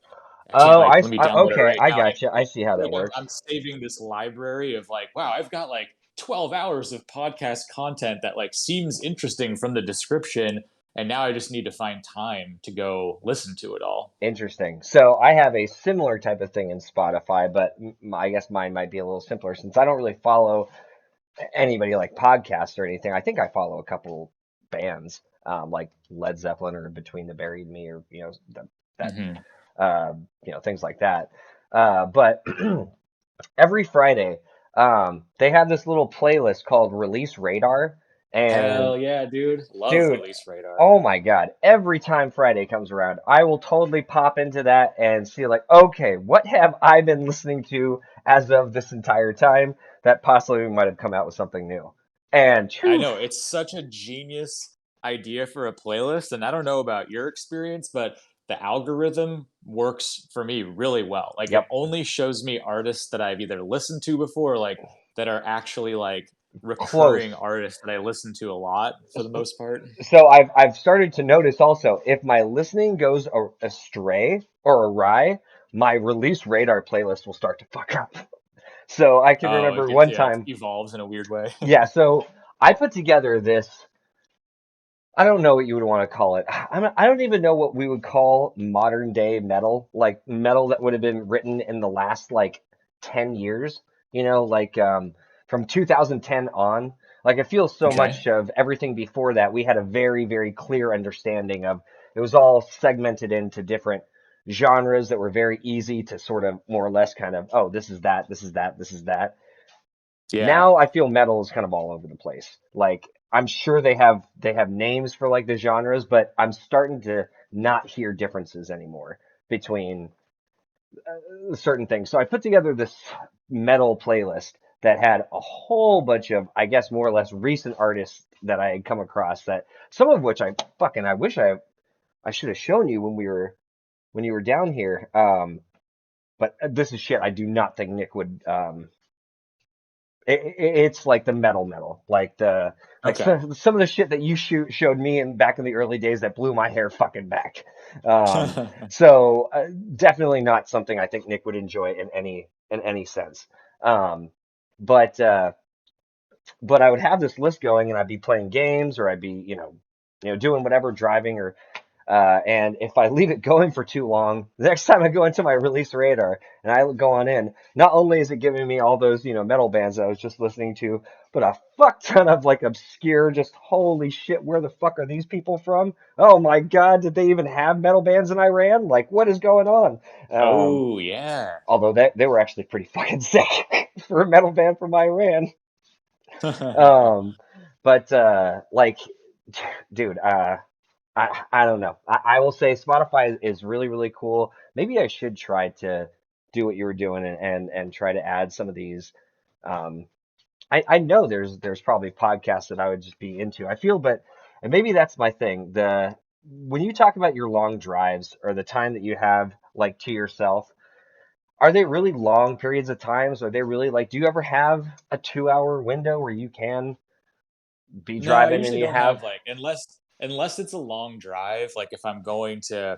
I can't Oh, like let me download it okay, right I now. got you. I And see how that like works. I'm saving this library of like, wow, I've got like 12 hours of podcast content that like seems interesting from the description, and now I just need to find time to go listen to it all. Interesting. So I have a similar type of thing in Spotify, but I guess mine might be a little simpler since I don't really follow anybody like podcasts or anything. I think I follow a couple bands, like Led Zeppelin or Between the Buried and Me, or that Hmm. uh, things like that. But every Friday, they have this little playlist called Release Radar, and Hell yeah, dude, love dude, Release Radar. oh my God, every time Friday comes around, I will totally pop into that and see like, okay, what have I been listening to as of this entire time that possibly might have come out with something new? And I phew, know it's such a genius idea for a playlist, and I don't know about your experience, but the algorithm works for me really well. Like it yep, only shows me artists that I've either listened to before, like that are actually like recurring close. artists that I listen to a lot for the most part. So I've started to notice also if my listening goes astray or awry, my Release Radar playlist will start to fuck up. So I can Oh, remember one yeah, it time, evolves in a weird way. yeah. So I put together this. I don't know what you would want to call it. I don't even know what we would call modern day metal, like metal that would have been written in the last like 10 years, from 2010 on. Like I feel so Okay. much of everything before that. We had a very, very clear understanding of it was all segmented into different genres that were very easy to sort of more or less kind of, oh, this is that, this is that, this is that. Yeah. Now I feel metal is kind of all over the place. Like I'm sure they have names for like the genres, but I'm starting to not hear differences anymore between certain things. So I put together this metal playlist that had a whole bunch of, I guess, more or less recent artists that I had come across that some of which I wish I should have shown you when you were down here. But this is shit I do not think Nick would it's like the metal, like Okay. some of the shit that you showed me in back in the early days that blew my hair fucking back. Um, so definitely not something I think Nick would enjoy in any sense. Um, but I would have this list going, and I'd be playing games, or I'd be doing whatever, driving or and if I leave it going for too long, the next time I go into my Release Radar and I go on in, not only is it giving me all those, metal bands that I was just listening to, but a fuck ton of like obscure, just holy shit, where the fuck are these people from? Oh my God, did they even have metal bands in Iran? Like, what is going on? Um, Oh, yeah. although they were actually pretty fucking sick for a metal band from Iran. Um, but dude, I don't know. I will say Spotify is really, really cool. Maybe I should try to do what you were doing and try to add some of these. Um, I know there's probably podcasts that I would just be into. I feel, but and maybe that's my thing. The When you talk about your long drives or the time that you have like to yourself, are they really long periods of times? Are they really like, do you ever have a 2 hour window where you can be No, I driving and usually you don't have? have like unless it's a long drive, like if I'm going to,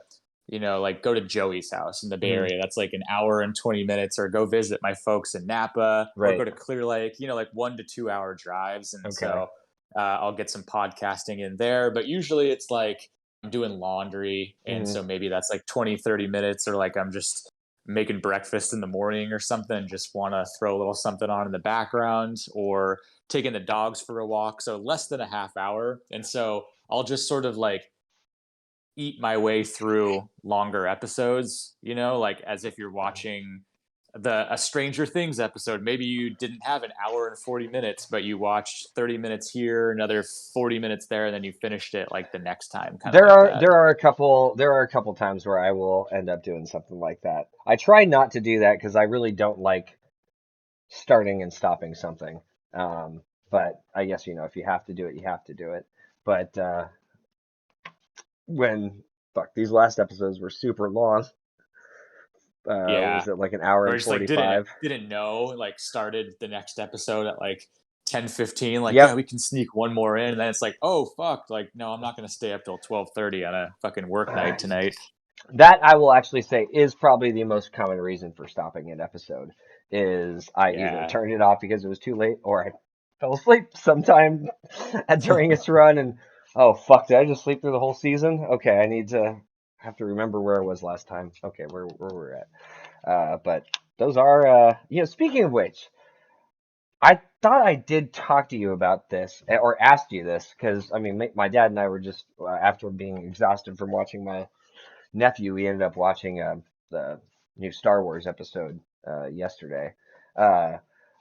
like go to Joey's house in the Bay Mhm. Area, that's like an hour and 20 minutes, or go visit my folks in Napa, or go Right. to Clear Lake, like 1 to 2 hour drives. And Okay. so I'll get some podcasting in there. But usually it's like I'm doing laundry. And Hmm. so maybe that's like 20, 30 minutes, or like I'm just making breakfast in the morning or something and just want to throw a little something on in the background, or taking the dogs for a walk. So less than a half hour. And so I'll just sort of like eat my way through longer episodes, like as if you're watching a Stranger Things episode. Maybe you didn't have an hour and 40 minutes, but you watched 30 minutes here, another 40 minutes there, and then you finished it like the next time, kind of There like are that. a couple times where I will end up doing something like that. I try not to do that because I really don't like starting and stopping something. Um, but I guess, if you have to do it, you have to do it. But when fuck, these last episodes were super long. Yeah. Was it like an hour Or and just like didn't 45? didn't know, like started the next episode at like 10:15, like, yeah, Yep. we can sneak one more in, and then it's like, oh fuck, like no, I'm not gonna stay up till 12:30 on a fucking work night tonight. That I will actually say is probably the most common reason for stopping an episode is I either Yeah. turned it off because it was too late or I fell asleep sometime during its run and oh fuck, did I just sleep through the whole season? Okay, I need to have to remember where I was last time. Okay, where we're at. But those are speaking of which, I thought I did talk to you about this or asked you this because I mean my dad and I were just after being exhausted from watching my nephew, we ended up watching the new Star Wars episode yesterday. Uh,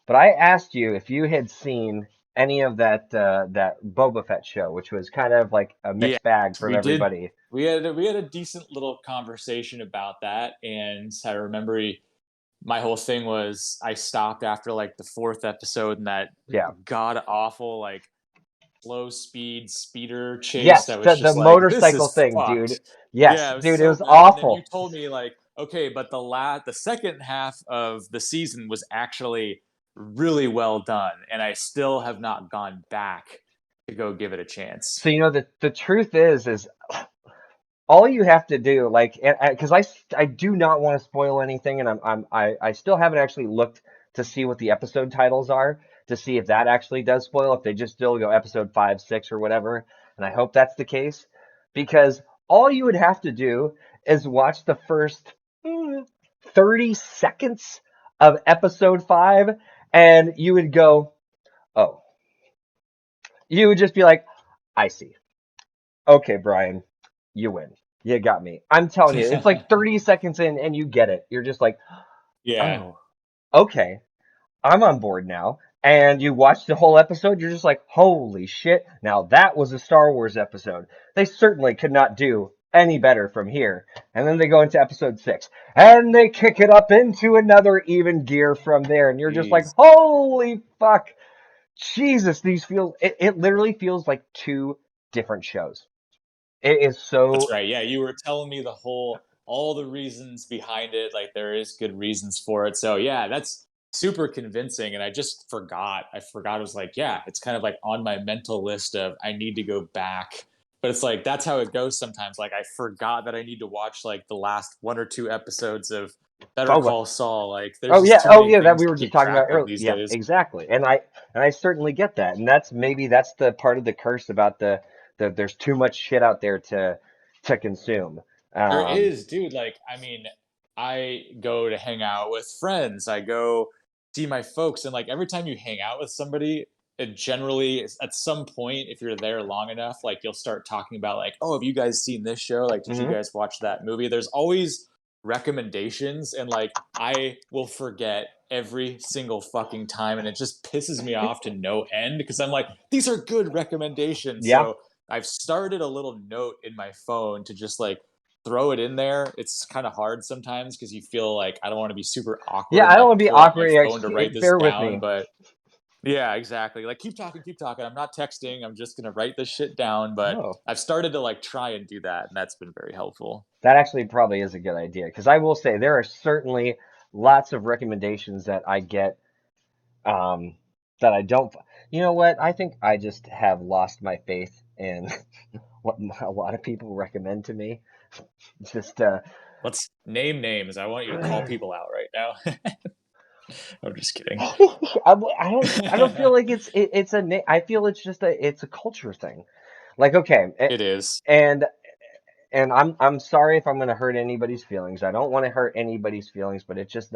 but I asked you if you had seen any of that Boba Fett show, which was kind of like a Yeah, mixed bag from we did. everybody. We had a decent little conversation about that, and I remember my whole thing was I stopped after like the fourth episode, and that Yeah. god awful like slow speeder chase Yes, that was the just like, this motorcycle is thing, dude. fucked. Yes, Yeah, it was dude, it so was bad. And then you awful. told me like, okay, but the second half of the season was actually really well done, and I still have not gone back to go give it a So chance. the truth is all you have to do, like, because I do not want to spoil anything, and I still haven't actually looked to see what the episode titles are to see if that actually does spoil, if they just still go episode 5, 6, or whatever, and I hope that's the case, because all you would have to do is watch the first 30 seconds of episode 5, and you would go, oh, you would just be like, I see. Okay, Brian, you win. You got me. I'm telling you, it's like 30 seconds in and you get it. You're just like, Yeah, oh, okay, I'm on board now. And you watch the whole episode, you're just like, holy shit. Now that was a Star Wars episode. They certainly could not do any better from here. And then they go into episode 6 and they kick it up into another even gear from there. And you're just like, jeez. holy fuck. Jesus, it literally feels like two different shows. It is That's so. right. Yeah, you were telling me all the reasons behind it. Like there is good reasons for it. So yeah, that's super convincing. And I just forgot. I forgot. It was like, yeah, it's kind of like on my mental list of I need to go back. But it's like that's how it goes sometimes. Like I forgot that I need to watch like the last one or two episodes of Better Oh, Call Saul. Like there's oh just yeah, too oh many yeah, that things we to were just keep talking track about of earlier. these Yeah, days. exactly. And I certainly get that. And that's maybe that's the part of the curse about the there's too much shit out there to consume. There Um, is, dude. Like, I mean, I go to hang out with friends. I go see my folks, and like every time you hang out with somebody, it generally at some point, if you're there long enough, like you'll start talking about like, oh, have you guys seen this show? Like, did you mhm. guys watch that movie? There's always recommendations, and like I will forget every single fucking time, and it just pisses me off to no end because I'm like, these are good recommendations. Yeah. So I've started a little note in my phone to just like throw it in there. It's kind of hard sometimes because you feel like I don't want to be super Yeah, awkward I and don't like want to be pull out my awkward. Yeah, phone to write this bear with down. me. But yeah, exactly. Like keep talking, keep talking. I'm not texting. I'm just gonna write this shit down. But Oh, I've started to like try and do that, and that's been very helpful. that actually probably is a good idea because I will say there are certainly lots of recommendations that I get um, that I don't. You know what? I think I just have lost my faith in what a lot of people recommend to me. Just Let's name names. I want you to call people out right now. I'm just kidding. I don't feel like it's I feel it's just it's a culture thing. Like okay, It is. and I'm sorry if I'm going to hurt anybody's feelings. I don't want to hurt anybody's feelings, but it's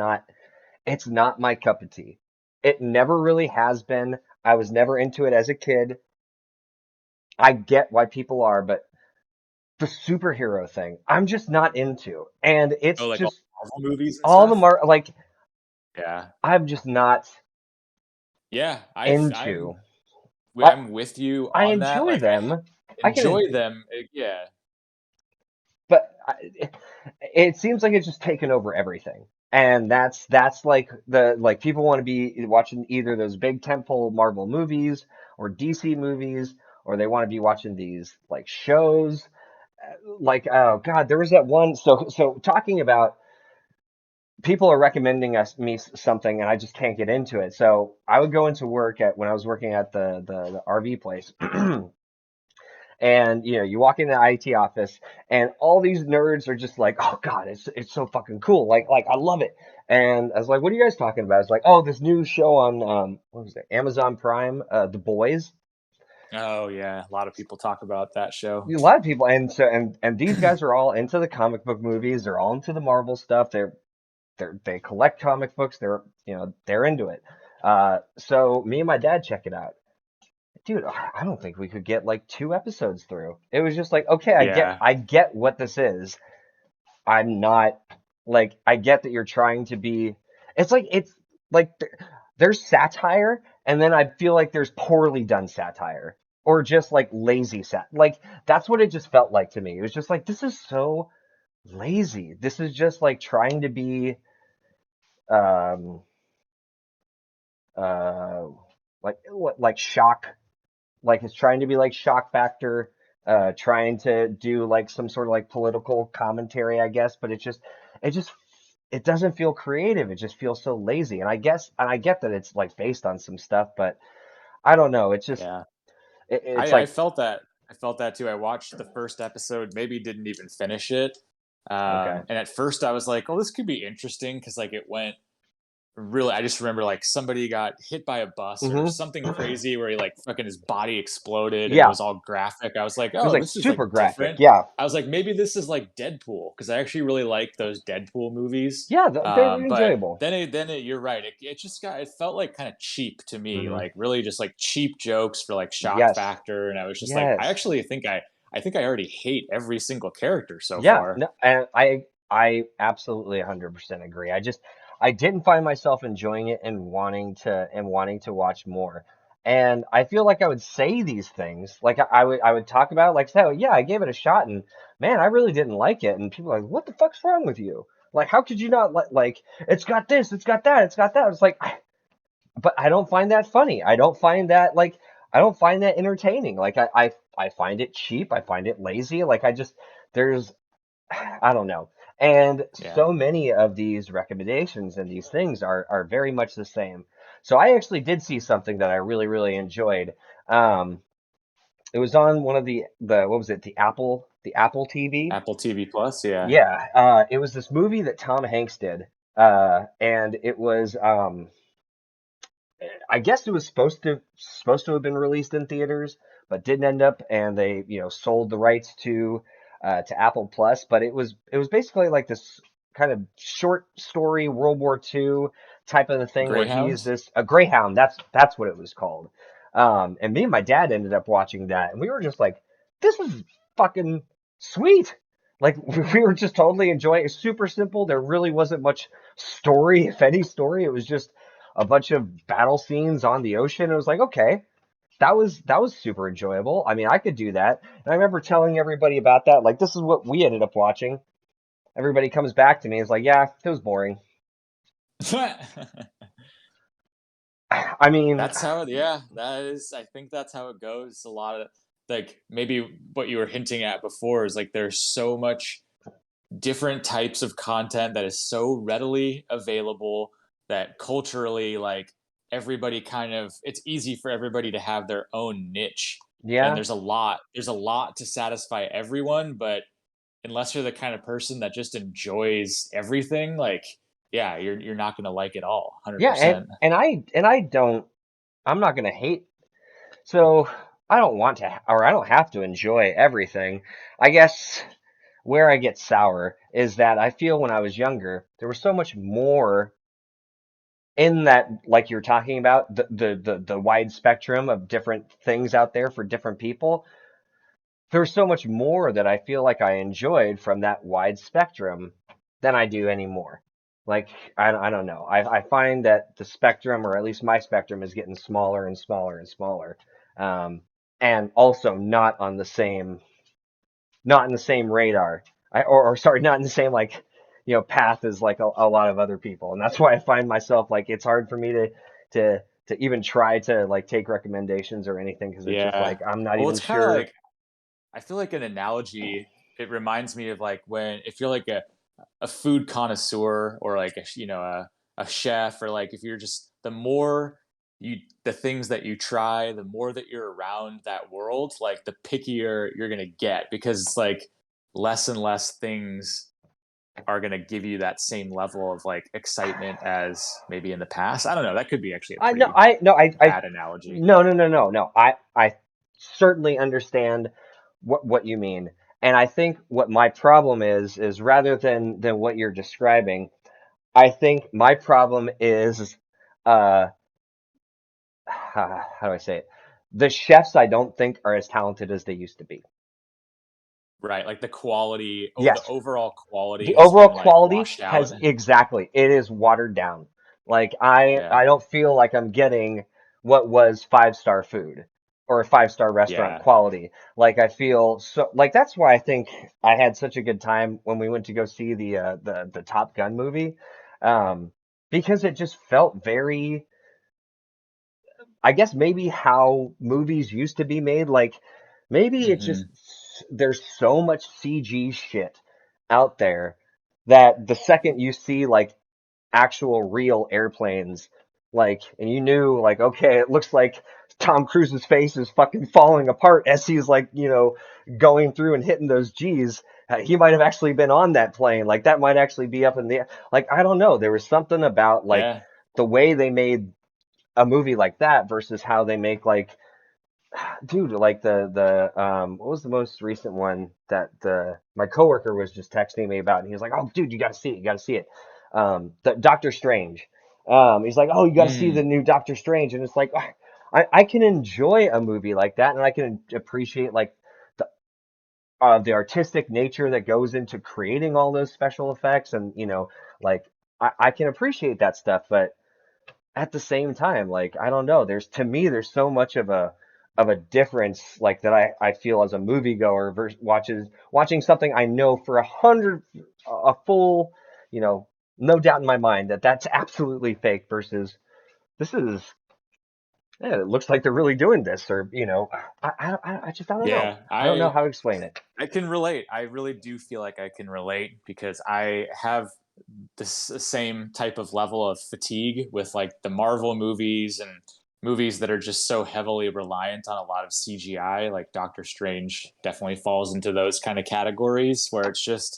not my cup of tea. It never really has been. I was never into it as a kid. I get why people are, but the superhero thing, I'm just not into. And it's Oh, like all just Marvel movies and all the stuff. mar like Yeah, I'm just not yeah. into. I I'm with you I on that. enjoy Like I them. I can, enjoy them. Yeah, but it seems like it's just taken over everything. And that's like the like people want to be watching either those big tentpole Marvel movies or DC movies, or they want to be watching these like shows. Like oh God, there was that one. So talking about people are recommending something and I just can't get into it. So I would go into work at when I was working at the RV place. And you know, you walk in the IT office and all these nerds are just like, "Oh God, it's so fucking cool. Like I love it." And I was like, "What are you guys talking about?" It's like, "Oh, this new show on what was it? Amazon Prime, The Boys." oh yeah. A lot of people talk about that show. A lot of people and these guys are all into the comic book movies. They're all into the Marvel stuff. They collect comic books. They're into it. So me and my dad check it out. Dude, I don't think we could get like two episodes through. It was just like, okay, Yeah. I get what this is. I'm not like I get that you're trying to be. It's like there's satire, and then I feel like there's poorly done satire or just like lazy Like that's what it just felt like to me. It was just like this is so lazy. This is just like trying to be um uh like what like shock like it's trying to be like shock factor, trying to do like some sort of like political commentary, I guess, but it just it doesn't feel creative. It just feels so lazy. And I get that it's like based on some stuff, but I don't know. It's just Yeah. it's I like felt that. I felt that too. I watched the first episode, maybe didn't even finish it. okay. And at first I was like, oh, this could be interesting because like it went really, I just remember like somebody got hit by a bus or Hmm. something crazy where he like fucking his body exploded and it Yeah, was all graphic. I was like, it was oh, like this is like super graphic. different. Yeah, I was like, maybe this is like Deadpool because I actually really like those Deadpool movies. yeah, they were But enjoyable. you're right. It just got, it felt like kind of cheap to me, Hmm. like really just like cheap jokes for like shock Yes, factor. And I was just like, yes. I think I already hate every single character so Yeah, far. no, and I absolutely 100% agree. I didn't find myself enjoying it and wanting to watch more. And I feel like I would say these things, like I would talk about it, like say, oh, yeah, I gave it a shot, and man, I really didn't like it. And people are like, what the fuck's wrong with you? Like, how could you not like? It's got this, it's got that, it's got that. It's like, but I don't find that funny. I don't find that entertaining. I find it cheap. I find it lazy. Like I just there's I don't know. And Yeah. so many of these recommendations and these things are very much the same. So I actually did see something that I really, really enjoyed. Um, it was on one of the what was it, the Apple TV? Apple TV Plus. Yeah. Yeah, it was this movie that Tom Hanks did. And it was I guess it was supposed to have been released in theaters, but didn't end up, and they sold the rights to Apple Plus. But it was basically like this kind of short story World War II type of a thing where he is Greyhound. this a Greyhound. That's what it was called. And me and my dad ended up watching that, and we were just like, this is fucking sweet. Like we were just totally enjoying it. It's super simple. There really wasn't much story, if any story. It was just a bunch of battle scenes on the ocean. It was like, okay, that was super enjoyable. I mean, I could do that. And I remember telling everybody about that. Like, this is what we ended up watching. Everybody comes back to me. It's like, yeah, it was boring. I mean, That's how it, yeah, I think that's how it goes. A lot of like maybe what you were hinting at before is like there's so much different types of content that is so readily available that culturally like everybody kind of it's easy for everybody to have their own niche, and Yeah. there's a lot to satisfy everyone, but unless you're the kind of person that just enjoys everything, like yeah, you're not gonna like it all, Yeah, 100%. and I don't I'm not gonna hate. So I don't want to, or I don't have to enjoy everything. I guess where I get sour is that I feel when I was younger, there was so much more in that, like you're talking about, the wide spectrum of different things out there for different people. There's so much more that I feel like I enjoyed from that wide spectrum than I do anymore. Like, I don't know. I find that the spectrum, or at least my spectrum, is getting smaller and smaller and smaller. Um, and also not in the same radar. Or sorry, not in the same like, path as like a lot of other people. And that's why I find myself like it's hard for me to even try to like take recommendations or anything because it's just Yeah. like I'm not Well, even it's kind of sure. like I feel like an analogy. It reminds me of like when if you're like a food connoisseur or like a chef, or like if you're just the more the things that you try, the more that you're around that world, like the pickier you're gonna get, because it's like less and less things are gonna give you that same level of like excitement as maybe in the past. I don't know. That could be actually a I no, pretty I no, I bad analogy. no, no, no, no, no. I certainly understand what you mean, and I think what my problem is rather than what you're describing, I think my problem is uh how do I say it? The chefs I don't think are as talented as they used to be. Right, like the quality, the Yes, overall quality the has overall been like quality washed out. has exactly it is watered down. Like Yeah, I don't feel like I'm getting what was five-star food or five-star restaurant yeah, quality. Like I feel so like that's why I think I had such a good time when we went to go see the Top Gun movie. Um because it just felt very, I guess maybe how movies used to be made. Like maybe it's just hmm, there's so much CG shit out there that the second you see like actual real airplanes, like, and you knew like, okay, it looks like Tom Cruise's face is fucking falling apart as he's like, going through and hitting those G's. He might have actually been on that plane. Like that might actually be up in the air. Like I don't know. There was something about like yeah. the way they made a movie like that versus how they make like, dude, like the what was the most recent one that the my coworker was just texting me about, and he was like, oh dude, you gotta see it, you gotta see it. The Doctor Strange. He's like, oh, you gotta see the Mm, new Doctor Strange, and it's like, I can enjoy a movie like that, and I can appreciate like the artistic nature that goes into creating all those special effects, and like I can appreciate that stuff, but at the same time, like I don't know, there's to me there's so much of a difference like that I feel as a moviegoer versus watching something I know for a full, you know, no doubt in my mind that that's absolutely fake versus this is, yeah, it looks like they're really doing this, or I just I don't know. yeah, I don't know how to explain it. I can relate. I really do feel like I can relate because I have this same type of level of fatigue with like the Marvel movies and movies that are just so heavily reliant on a lot of CGI. Like Doctor Strange definitely falls into those kind of categories where it's just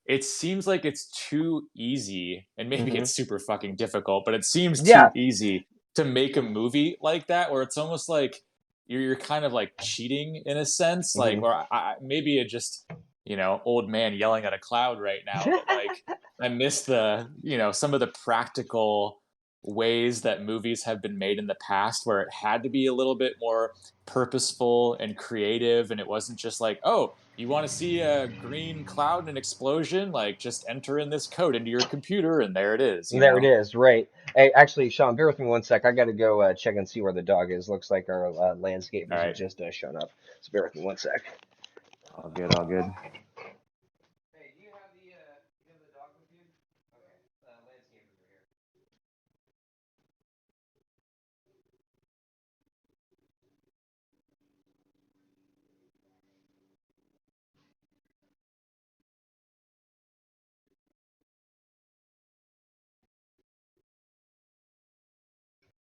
it seems like it's too easy, and maybe Hmm. it's super fucking difficult, but it seems too Yeah. easy to make a movie like that where it's almost like you're kind of like cheating in a sense, like, Hmm. or maybe it just old man yelling at a cloud right now, but like I miss the some of the practical ways that movies have been made in the past where it had to be a little bit more purposeful and creative, and it wasn't just like, oh, you want to see a green cloud and an explosion, like just enter in this code into your computer and there it is, you There it know. is, right. Hey, actually, Sean, bear with me one sec. I got to go check and see where the dog is. Looks like our All landscapers have right, just shown up. So bear with me one sec. all good, all good. Hey, do you have the dog with you? Okay, landscapers are here.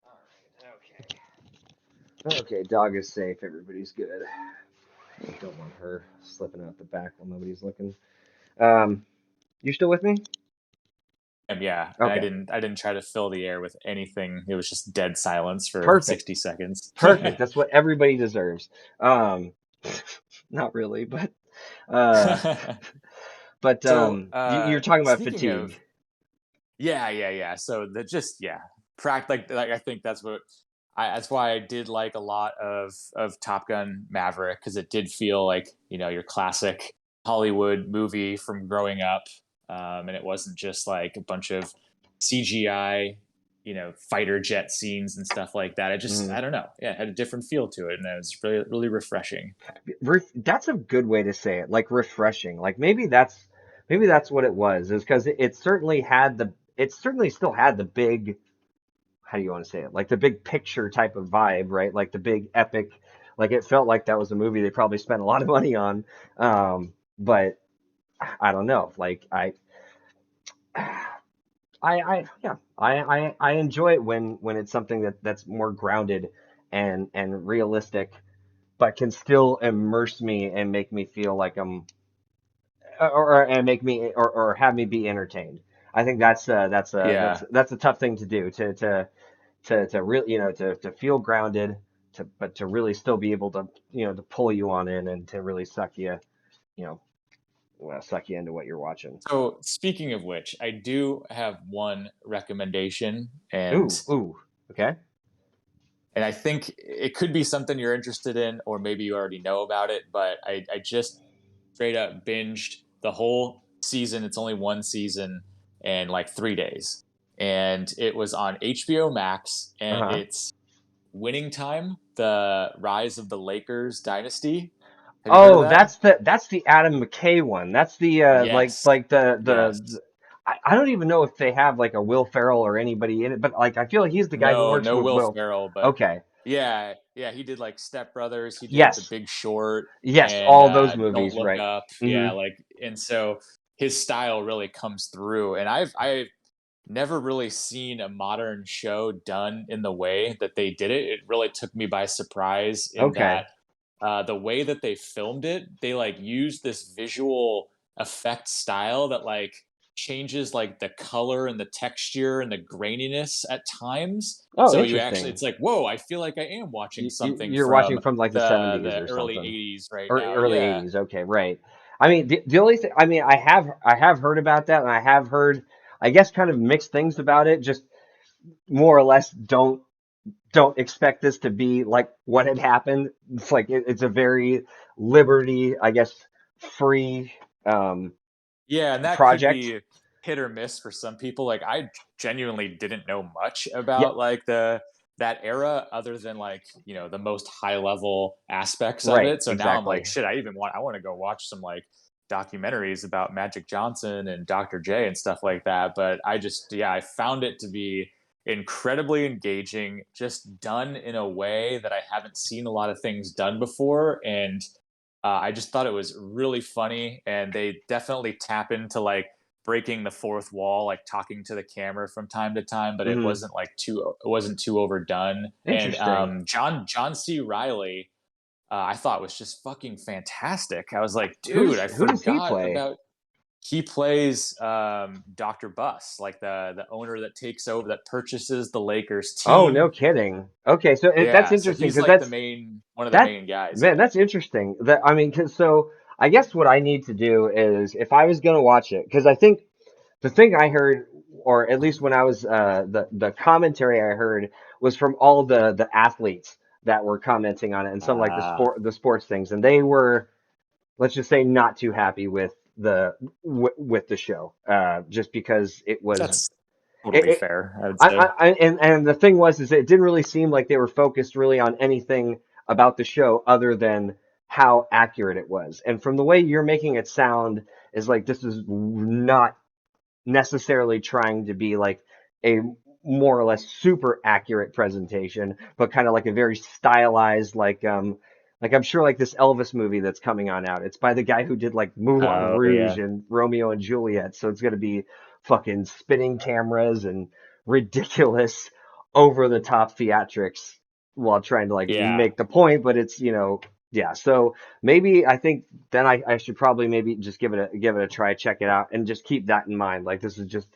All Okay, dog is safe. Everybody's good. Don't want her slipping out the back while nobody's looking. Um, you still with me? And yeah, and Okay, I didn't try to fill the air with anything. It was just dead silence for perfect. 60 seconds. Perfect. That's what everybody deserves. Um, not really, uh, but So, you're talking about speaking fatigue. of, yeah. So the just yeah, like I think that's what that's why I did like a lot of Top Gun Maverick, because it did feel like, your classic Hollywood movie from growing up, and it wasn't just like a bunch of CGI, fighter jet scenes and stuff like that. It just, Mhm. I don't know, yeah, it had a different feel to it, and it was really really refreshing. That's a good way to say it. Like refreshing. Like maybe that's what it was. Is because it certainly had it certainly still had the big, how do you want to say it? Like the big picture type of vibe, right? Like the big epic. Like it felt like that was a movie they probably spent a lot of money on. But I don't know. Like yeah, I enjoy it when it's something that's more grounded and realistic, but can still immerse me and make me feel like I'm and make me or have me be entertained. I think Yeah. that's a tough thing to do to really to feel grounded but to really still be able to to pull you on in and to really you know suck you into what you're watching. So speaking of which, I do have one recommendation, Ooh, okay. and I think it could be something you're interested in, or maybe you already know about it. But I just straight up binged the whole season. It's only one season and like 3 days, and it was on HBO Max, and Uh-huh. it's Winning Time: The Rise of the Lakers Dynasty. Have you heard of Oh, that? that's the Adam McKay one. That's the Yes, like yes. I don't even know if they have like a Will Ferrell or anybody in it, but like I feel like he's the guy who No, works no with Will Will. Ferrell, but Okay. yeah, he did like Step Brothers, he did The Yes. Big Short, Yes, and all those Don't movies, Look right. Up. Hmm. Yeah, like, and so his style really comes through. And I've never really seen a modern show done in the way that they did it. It really took me by surprise in Okay. that the way that they filmed it, they like used this visual effect style that like changes like the color and the texture and the graininess at times. Oh, So you actually, interesting. it's like, whoa, I feel like I am watching something You're watching from from like the the 70s the or early something. '80s right Or now. early Yeah, 80s. Okay, right. I mean, the only thing, I mean, I have heard about that and I have heard, I guess, kind of mixed things about it. Just more or less don't expect this to be like what had happened. It's like it's a very liberty, I guess, free um yeah, and that could project. be hit or miss for some people. Like I genuinely didn't know much Yeah, about like the that era other than like, the most high level aspects of right, it. So now I'm like, exactly. shit, I want to go watch some like documentaries about Magic Johnson and Dr. J and stuff like that. But I just, yeah, I found it to be incredibly engaging, just done in a way that I haven't seen a lot of things done before. And I just thought it was really funny, and they definitely tap into like breaking the fourth wall, like talking to the camera from time to time, but Hmm. it wasn't too overdone. And Interesting. John C. Riley, I thought was just fucking fantastic. I was like, Who dude, does I who does he forgot play? about. He plays Dr. Buss, like the owner that takes over, that purchases the Lakers Oh, no team. kidding. Okay, so that's Yeah, so interesting he's because like the main one of the that main guys in man, it. that's interesting. That I mean, 'cause so I guess what I need to do is if I was gonna watch it, because I think the thing I heard, or at least when I was the commentary I heard was from all the athletes that were commenting on it and some like Uh, the sports things, and they were, let's just say, not too happy with with the show, just because it was that's totally it, fair, I would say. and the thing was is it didn't really seem like they were focused really on anything about the show other than how accurate it was. And from the way you're making it sound is like this is not necessarily trying to be like a more or less super accurate presentation, but kind of like a very stylized like I'm sure like this Elvis movie that's coming on out. It's by the guy who did like Moulin Oh Rouge yeah. and Romeo and Juliet. So it's gonna be fucking spinning cameras and ridiculous over the top theatrics. while trying to like Yeah. make the point, but it's, yeah. So maybe I think then I should probably maybe just give it a try, check it out, and just keep that in mind. Like this is just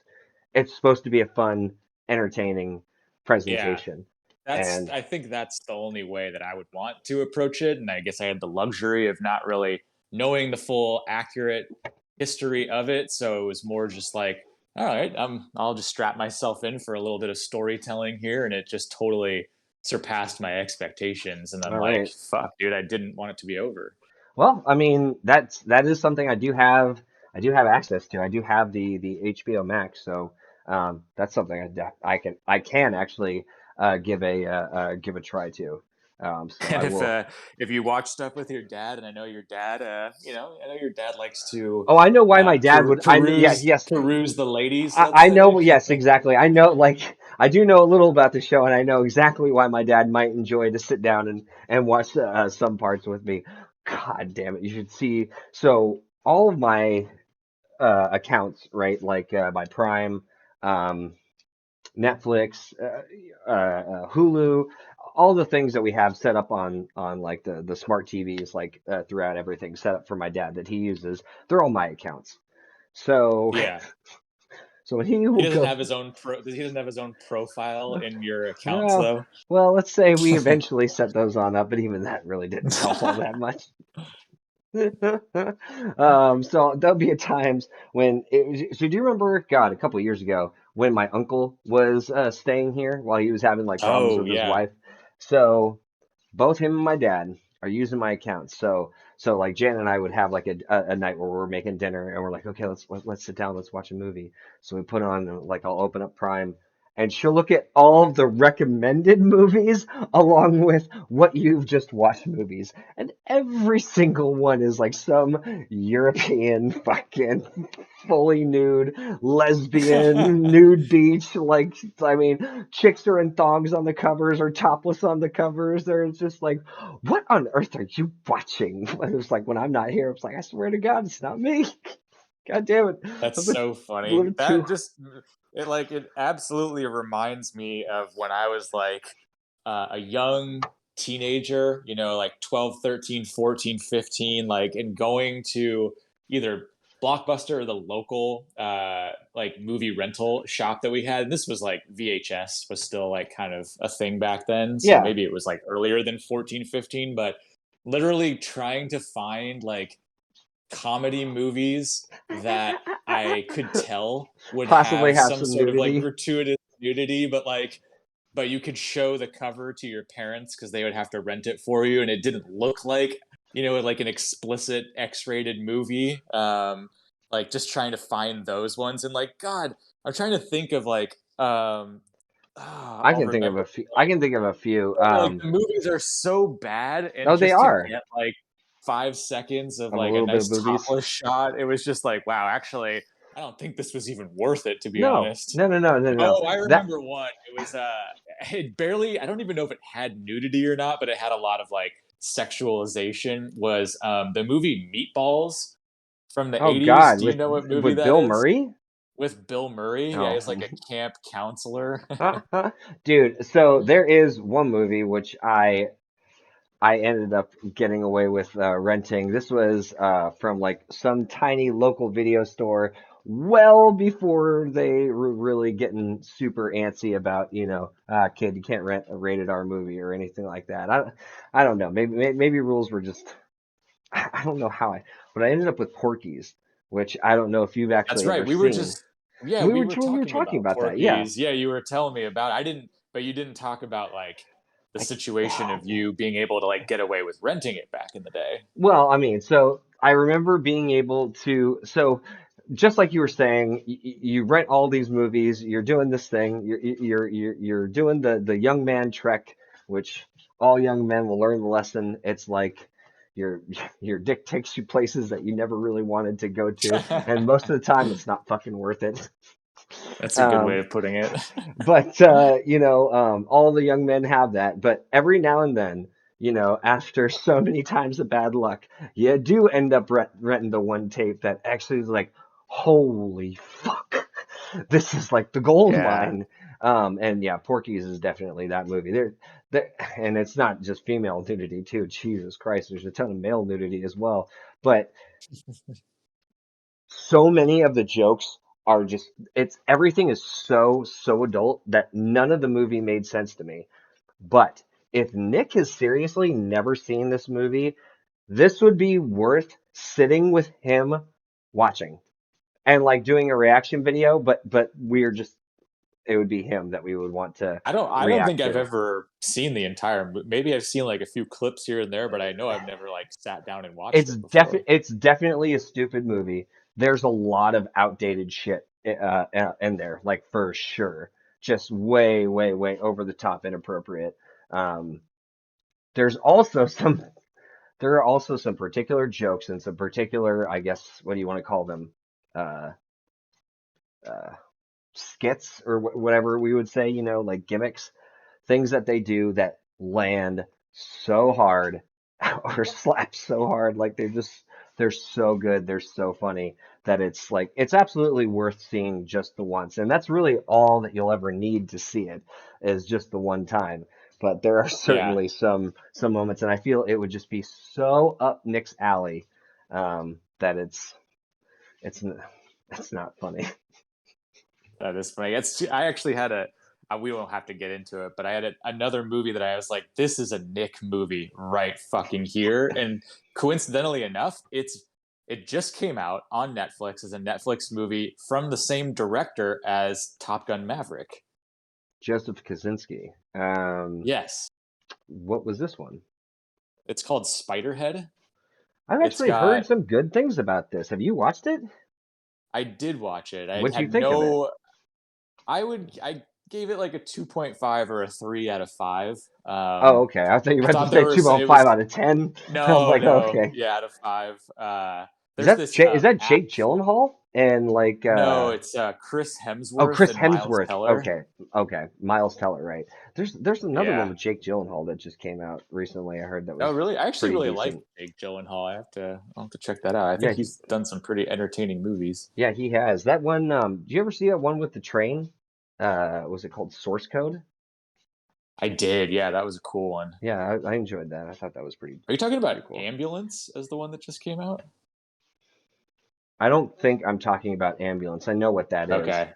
it's supposed to be a fun, entertaining Yeah. presentation. And I think that's the only way that I would want to approach it. And I guess I had the luxury of not really knowing the full accurate history of it. So it was more just like, all right, I'll just strap myself in for a little bit of storytelling here. And it just totally surpassed my expectations. And I'm all like, right. fuck, dude, I didn't want it to be over. Well, I mean, that is something I do have access to. I do have the HBO Max, so that's something I can actually give a try to. So And I will. if you watch stuff with your dad, and I know your dad, I know your dad likes to Oh, I know why my dad would. Yeah, yes, peruse the ladies, let's I say. know. Yes, exactly. I know. Like I do know a little about the show, and I know exactly why my dad might enjoy to sit down and watch some parts with me. God damn it! You should see. So all of my accounts, right? Like my Prime, um, Netflix, Hulu, all the things that we have set up on like the smart TVs, like throughout everything set up for my dad that he uses. They're all my accounts. So Yeah, so when he he will doesn't go, have his own he doesn't have his own profile in your accounts well, though. well, let's say we eventually set those on up, but even that really didn't help all that much. So there'll be at times when so do you remember, God, a couple of years ago when my uncle was staying here while he was having like problems Oh with his yeah, wife? So both him and my dad are using my account. So like Jan and I would have like a night where we're making dinner and we're like, okay, let's sit down, let's watch a movie. So we put on like I'll open up Prime and she'll look at all of the recommended movies along with what you've just watched movies. And every single one is like some European fucking fully nude lesbian nude beach. Like, I mean, chicks are in thongs on the covers or topless on the covers. They're just like, what on earth are you watching? It's like when I'm not here, it's like, I swear to God, it's not me. God damn it. that's I'm a so funny. little too. It absolutely reminds me of when I was like a young teenager, like 12, 13, 14, 15, like and going to either Blockbuster or the local like movie rental shop that we had. And this was like VHS was still like kind of a thing back then. So Yeah. maybe it was like earlier than 14, 15, but literally trying to find like comedy movies that I could tell would Possibly have have some some sort of like nudity. gratuitous nudity, but you could show the cover to your parents because they would have to rent it for you, and it didn't look like like an explicit X-rated movie. Like just trying to find those ones, and like God, I'm trying to think of like I I'll can think of remember a few. I can think of a few. like the movies are so bad, and Oh, they just to are get like 5 seconds of of a like a little bit of nice boobies. topless shot, it was just like, wow, actually, I don't think this was even worth it, to be No, honest. no, no, no, no, no. Oh, I That remember one. It was it barely. I don't even know if it had nudity or not, but it had a lot of like sexualization. Was the movie Meatballs from the oh '80s? God, Do you know what movie with that Bill is? Murray. With Bill Murray? Yeah, Oh, he's like a camp counselor. dude. So there is one movie which I ended up getting away with renting. This was from like some tiny local video store well before they were really getting super antsy about, kid, you can't rent a rated R movie or anything like that. I don't know. Maybe rules were just, I don't know how but I ended up with Porky's, which I don't know if you've That's actually right. ever seen. We were We were talking talking about about that. Yeah. Porky's. Yeah, you were telling me about. I didn't, but you didn't talk about like the I, situation of you being able to like get away with renting it back in the day. Well, I mean, so I remember being able to, so just like you were saying, you rent all these movies, you're doing this thing, you're doing the young man trek, which all young men will learn the lesson. It's like your your dick takes you places that you never really wanted to go to, and most of the time it's not fucking worth it. That's a good way Um, of putting it. but all the young men have that. But every now and then, after so many times of bad luck, you do end up renting the one tape that actually is like, holy fuck. This is like the gold Yeah. mine. And yeah, Porky's is definitely that movie. There, and it's not just female nudity too. Jesus Christ, there's a ton of male nudity as well. But so many of the jokes are just, it's everything is so adult that none of the movie made sense to me. But if Nick has seriously never seen this movie, this would be worth sitting with him watching and like doing a reaction video, but we're just, it would be him that we would want to I don't think react I've to. ever seen the entire maybe I've seen like a few clips here and there, but I know I've never like sat down and watched it before. It's definitely a stupid movie. There's a lot of outdated shit in there, like for sure. Just way over the top inappropriate. Um, there's also some there are also some particular jokes and some particular, I guess, what do you want to call them? Uh, uh, Skits or whatever we would say, like gimmicks, things that they do that land so hard or slap so hard, like they're so good, they're so funny that it's like it's absolutely worth seeing just the once, and that's really all that you'll ever need to see it is just the one time. But there are Yeah, certainly some moments, and I feel it would just be so up Nick's alley that it's it's not funny. that is funny. It's I actually had a we won't have to get into it, but I had another movie that I was like, this is a Nick movie right fucking here. And coincidentally enough, it just came out on Netflix as a Netflix movie from the same director as Top Gun Maverick. Joseph Kosinski. Yes, What was this one? it's called Spiderhead. I've It's actually heard got some good things about this. Have you watched it? I did watch it. I What'd you had think of it? no I gave it like a 2.5 or a 3 out of 5. Oh, okay. I thought you I were about to thought there say was it 2.5 was out of 10. I was no, like, no, okay. yeah, out of 5. There's this Is that app. Jake Gyllenhaal and like No, it's Chris oh, Hemsworth Chris and Miles Hemsworth. Teller. Okay. Okay. Miles Teller, right. There's another one Yeah. with Jake Gyllenhaal that just came out recently. I heard that Oh, was really? I actually pretty really like decent. Jake Gyllenhaal. I'll have to check that out. I Yeah, think he's done some pretty entertaining movies. he has. That one do you ever see that one with the train? Was it called Source Code? I did. Yeah, that was a cool one. Yeah, I enjoyed that. I thought that was Are you talking about pretty cool. Ambulance as the one that just came out? I don't think I'm talking about Ambulance. I know what that is. Okay.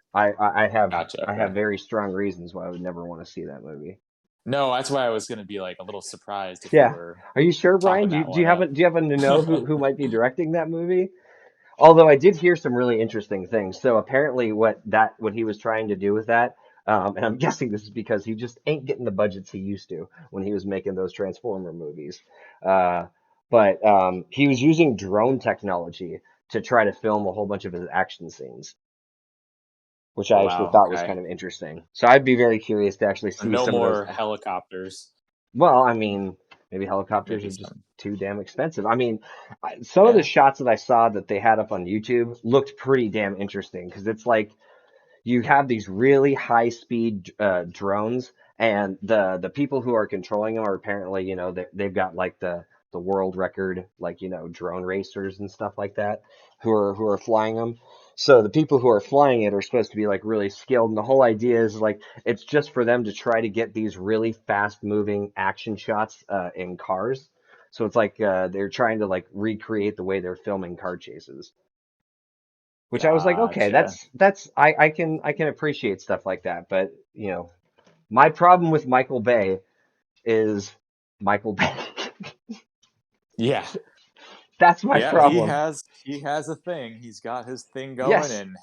Gotcha. I have Okay. very strong reasons why I would never want to see that movie. No, that's why I was going to be like a little surprised if you Yeah. were Are you sure, Brian? talking that Do you one up. do you happen to know who might be directing that movie? Although I did hear some really interesting things. So apparently what he was trying to do with that, and I'm guessing this is because he just ain't getting the budgets he used to when he was making those Transformer movies. Uh, but he was using drone technology to try to film a whole bunch of his action scenes, which Oh I actually wow. thought was Okay. kind of interesting. So I'd be very curious to actually So see no some of those. more helicopters. Well, I mean, maybe helicopters Maybe are just some. too damn expensive. I mean, some of the Yeah. shots that I saw that they had up on YouTube looked pretty damn interesting because it's like you have these really high speed drones, and the people who are controlling them are apparently, they've got like the world record, like, drone racers and stuff like that, who are flying them. So the people who are flying it are supposed to be like really skilled, and the whole idea is like it's just for them to try to get these really fast moving action shots in cars. So it's like they're trying to like recreate the way they're filming car chases, which I was like, okay, Gotcha. that's I can appreciate stuff like that, but my problem with Michael Bay is Michael Bay. Yeah. That's my Yeah, problem. he has a thing. He's got his thing going, Yes. and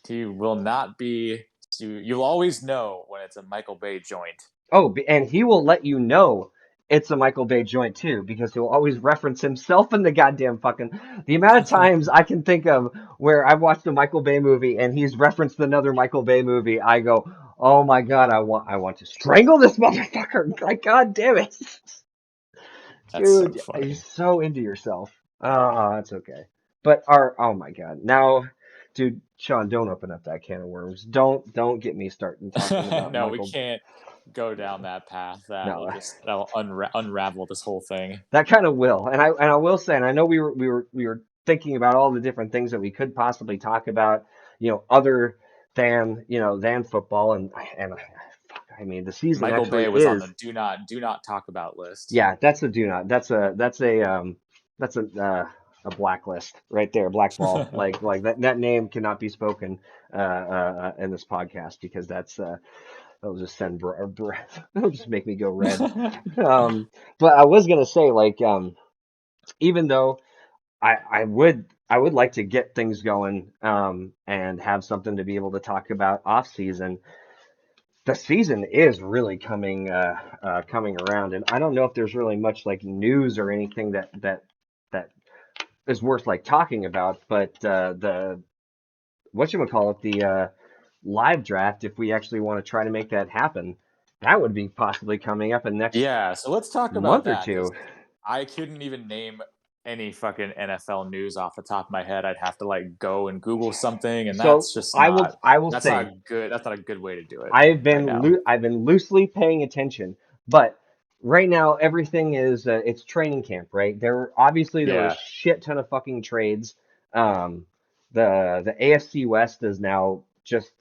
he will not be. You'll always know when it's a Michael Bay joint. Oh, and he will let you know it's a Michael Bay joint too, because he'll always reference himself in the goddamn fucking. The amount of times I can think of where I've watched a Michael Bay movie and he's referenced another Michael Bay movie, I go, oh my god, I want to strangle this motherfucker. Like, god damn it. That's so Dude, you're funny. so into yourself. Oh, that's okay. But oh my God. Now, dude, Sean, don't open up that can of worms. Don't get me starting talking about No, we Michael. can't go down that path. No, That'll unravel this whole thing. that kind of will. And I will say, and I know we were thinking about all the different things that we could possibly talk about, other than football, and fuck, I mean the season Michael actually Bay was on is. the do not talk about list. Yeah, that's a do not. That's a blacklist right there, blackball. Like that name cannot be spoken in this podcast because that'll just that'll just make me go red. Um, but I was gonna say even though I would like to get things going and have something to be able to talk about off season. The season is really coming around, and I don't know if there's really much like news or anything that is worth like talking about. But the whatchamacallit, the live draft, if we actually want to try to make that happen, that would be possibly coming up in the next Yeah, so let's talk about month or that because two. I couldn't even name any fucking NFL news off the top of my head. I'd have to like go and Google something, and So I will that's not say a good that's not a good way to do it right now. I've been loosely paying attention, but right now everything is it's training camp, right? There was Yeah. shit ton of fucking trades. Um, the AFC West is now just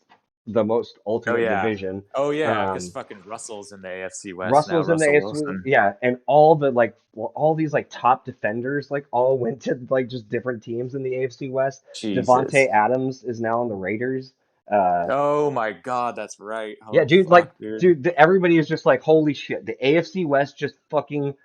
the most Oh ultimate yeah. division. Oh yeah, because Um, fucking Russell's in the AFC West now. Russell's in the Russell AFC, Wilson. yeah, and all these like top defenders like all went to like just different teams in the AFC West. Jesus. Devonte Adams is now on the Raiders. Uh, Oh my God, that's right. Yeah, Holy dude, fuck, dude. everybody is just like, holy shit, the AFC West just fucking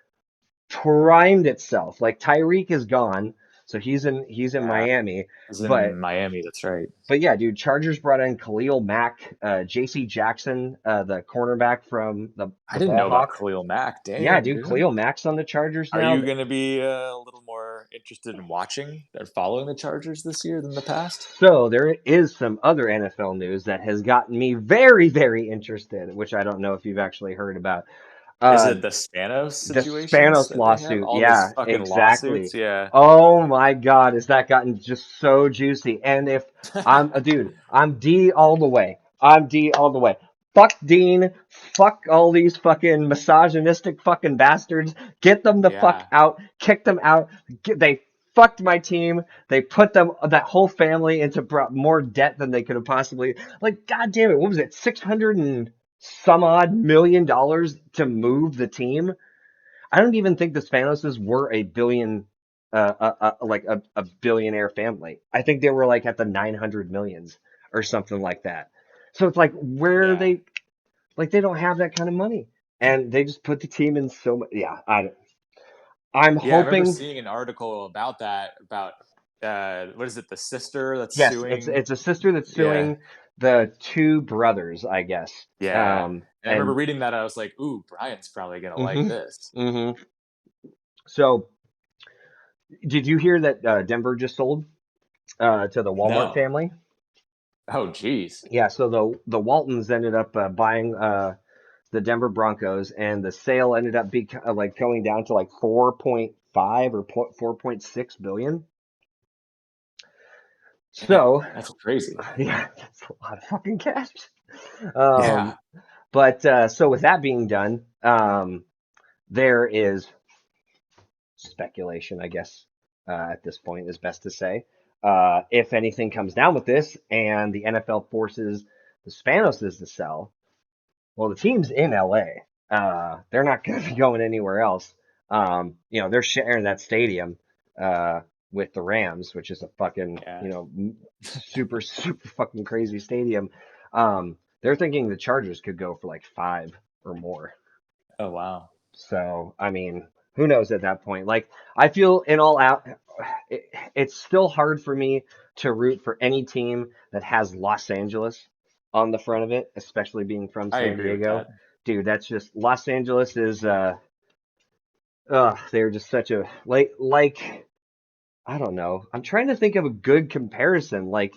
primed itself. Like Tyreek is gone, so he's in Yeah, Miami, he's in but Miami. That's right. yeah, dude, Chargers brought in Khalil Mack, J.C. Jackson, the cornerback from I the didn't Ball know about Hawks. Khalil Mack. Yeah, Damn, dude, dude. Khalil Mack's on the Chargers Are now. you going to be a little more interested in watching or following the Chargers this year than the past? So there is some other NFL news that has gotten me very, very interested, which I don't know if you've actually heard about. Is Uh, it the Spanos The situations Spanos that they have? lawsuit. All those Yeah, fucking exactly. lawsuits? Yeah. Oh my God, has that gotten just so juicy? And if I'm a dude, I'm D all the way. I'm D all the way. Fuck Dean. Fuck all these fucking misogynistic fucking bastards. Get them the fuck Yeah. out. Kick them out. They fucked my team. They put that whole family into more debt than they could have possibly. Like, God damn it, what was it? 600 and some odd $1 million to move the team. I don't even think the Spanoses were a billion, like a billionaire family. I think they were like at the 900 millions or something like that. So it's like, where are Yeah. they? Like, they don't have that kind of money, and they just put the team in so much. Yeah, I'm Yeah, I remember hoping. seeing an article about that, about what is it, the sister that's Yes, it's suing? it's a sister that's Yeah. suing the two brothers, I guess. Yeah. And I remember And reading that, I was like, ooh, Brian's probably gonna like hmm this. hmm So, did you hear that Denver just sold to the Walmart No. family? Oh geez. Yeah, so the Waltons ended up buying the Denver Broncos, and the sale ended up like going down to like 4.5 or 4.6 billion. Damn, So, that's crazy. yeah, that's a lot of fucking cash. Um, Yeah. but so with that being done, there is speculation, I guess, at this point is best to say. If anything comes down with this, and the NFL forces the Spanoses to sell, well, the team's in LA. They're not going to be going anywhere else. They're sharing that stadium with the Rams, which is a fucking, Yeah. super, super fucking crazy stadium. They're thinking the Chargers could go for like five or more. Oh wow. So, I mean, who knows at that point? Like, I feel in all out, it's still hard for me to root for any team that has Los Angeles on the front of it, especially being from I San agree with Diego. that. Dude, that's just Los Angeles is they're just such a like I don't know. I'm trying to think of a good comparison. Like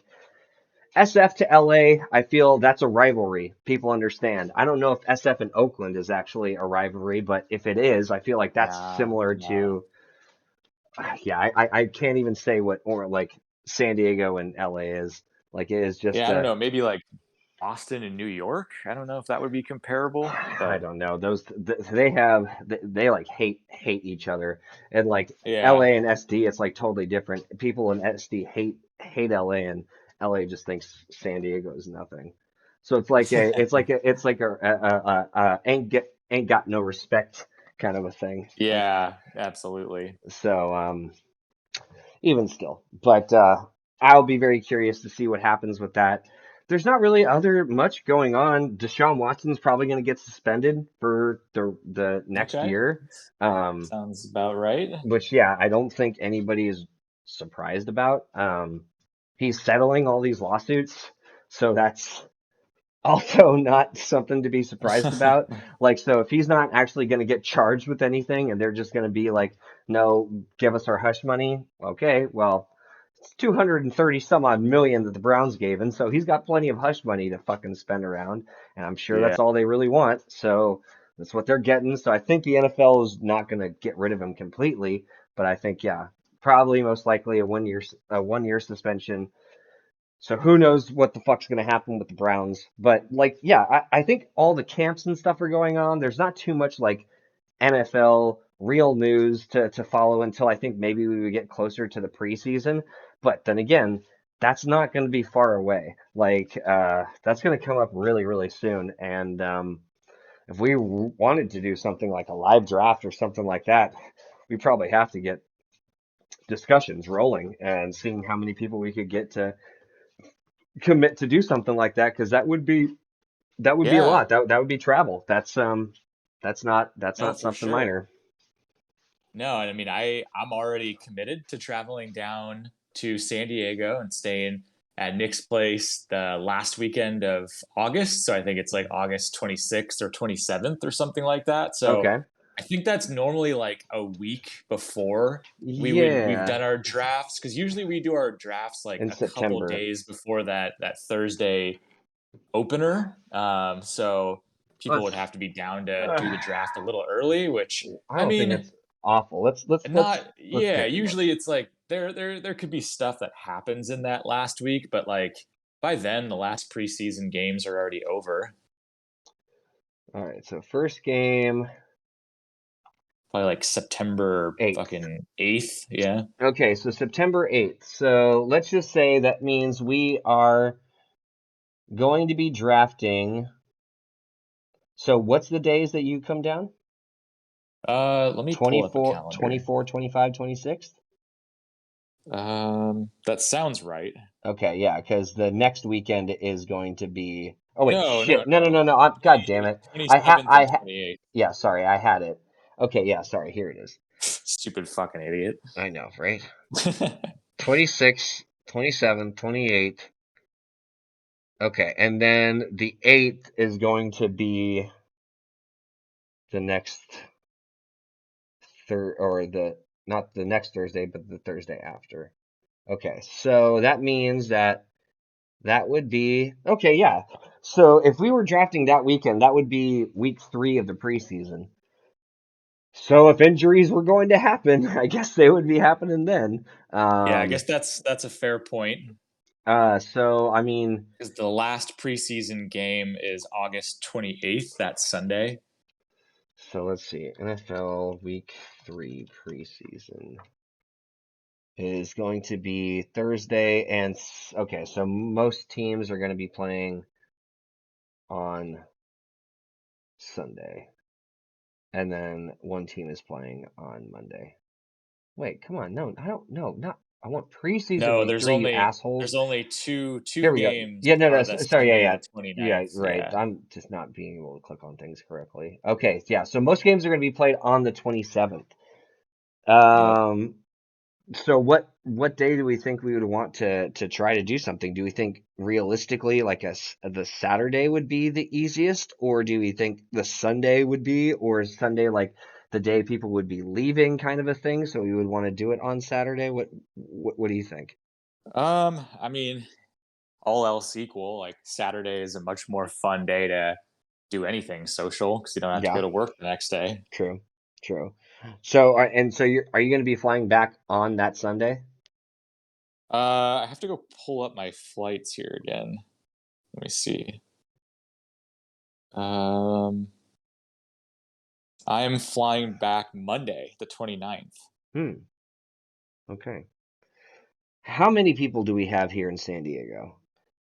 SF to LA, I feel that's a rivalry. People understand. I don't know if SF and Oakland is actually a rivalry, but if it is, I feel like that's Nah, similar nah. to yeah, I can't even say what or like San Diego and LA is. Like it is just Yeah, I don't know. Maybe like Boston and New York. I don't know if that would be comparable, I but don't know. They like hate each other. And like yeah. LA and SD it's like totally different. People in SD hate LA, and LA just thinks San Diego is nothing. So it's like a ain't got no respect kind of a thing. Like Yeah, absolutely. so even still, but I'll be very curious to see what happens with that. There's not really other much going on. Deshaun Watson's probably going to get suspended for the next Okay. year. Um, Sounds about right. which yeah, I don't think anybody is surprised about. He's settling all these lawsuits, so that's also not something to be surprised about. Like, so if he's not actually going to get charged with anything and they're just going to be like, no, give us our hush money. Okay, well, it's 230 some odd million that the Browns gave him, so he's got plenty of hush money to fucking spend around. And I'm sure Yeah. that's all they really want. So that's what they're getting. So I think the NFL is not going to get rid of him completely, but I think, yeah, probably most likely a 1 year suspension. So who knows what the fuck's gonna happen with the Browns? But like, yeah, I think all the camps and stuff are going on. There's not too much like NFL real news to follow until I think maybe we would get closer to the preseason. But then again, that's not going to be far away. Like, that's going to come up really, really soon. And if we wanted to do something like a live draft or something like that, we probably have to get discussions rolling and seeing how many people we could get to commit to do something like that because that would be a Yeah. lot. That would be travel. That's not No, for something sure. minor. No, and I mean, I'm already committed to traveling down to San Diego and staying at Nick's place the last weekend of August. So I think it's like August 26th or 27th or something like that. So Okay. I think that's normally like a week before we've Yeah, done our drafts, because usually we do our drafts like in a couple September. days before that Thursday opener. So people would Let's. have to be down to do the Uh, draft a little early, which I I don't think mean, it's awful. Let's not, let's yeah, take a look. usually it's like there could be stuff that happens in that last week, but like by then the last preseason games are already over. All right. So first game, Probably like September 8th. fucking 8th. Yeah. Okay, so September 8th. So let's just say that means we are going to be drafting. So what's the days that you come down? Let me pull up a 24, calendar. 24, 25, 26. That sounds right. Okay, yeah, because the next weekend is going to be. Oh wait, No, no, shit! No, no, no. no, no! God damn it! Twenty seventh I and had. 28th. Yeah, sorry, I had it. Okay, yeah, sorry. Here it is. Stupid fucking idiot. I know, right? 26, 27, 28. Okay, and then the 8th is going to be the next third, or the not the next Thursday, but the Thursday after. Okay, so that means that would be okay, yeah. So if we were drafting that weekend, that would be week 3 of the preseason. So if injuries were going to happen, I guess they would be happening then. Yeah, I guess that's a fair point. So I mean, Because the last preseason game is August 28th, that Sunday. so let's see. NFL week 3 preseason is going to be Thursday and okay, so most teams are going to be playing on Sunday, and then one team is playing on Monday. Wait, come on. No, I don't. No, not. I want preseason No, week there's 3, you only assholes. there's only two Here we go. games Yeah, no, no. are the Sorry. Yeah, Sunday and yeah. the twenty Yeah, ninth. right. Yeah. I'm just not being able to click on things correctly. Okay, yeah. So most games are going to be played on the 27th. Yep. Um, so what day do we think we would want to try to do something? Do we think realistically like the Saturday would be the easiest, or do we think the Sunday would be, or is Sunday like the day people would be leaving kind of a thing, so we would want to do it on Saturday? What do you think? I mean, all else equal, like Saturday is a much more fun day to do anything social because you don't have to go Yeah, to work the next day. true, true. So are you going to be flying back on that Sunday? I have to go pull up my flights here again. Let me see. Um, I am flying back Monday, the 29th. Hmm. Okay. How many people do we have here in San Diego?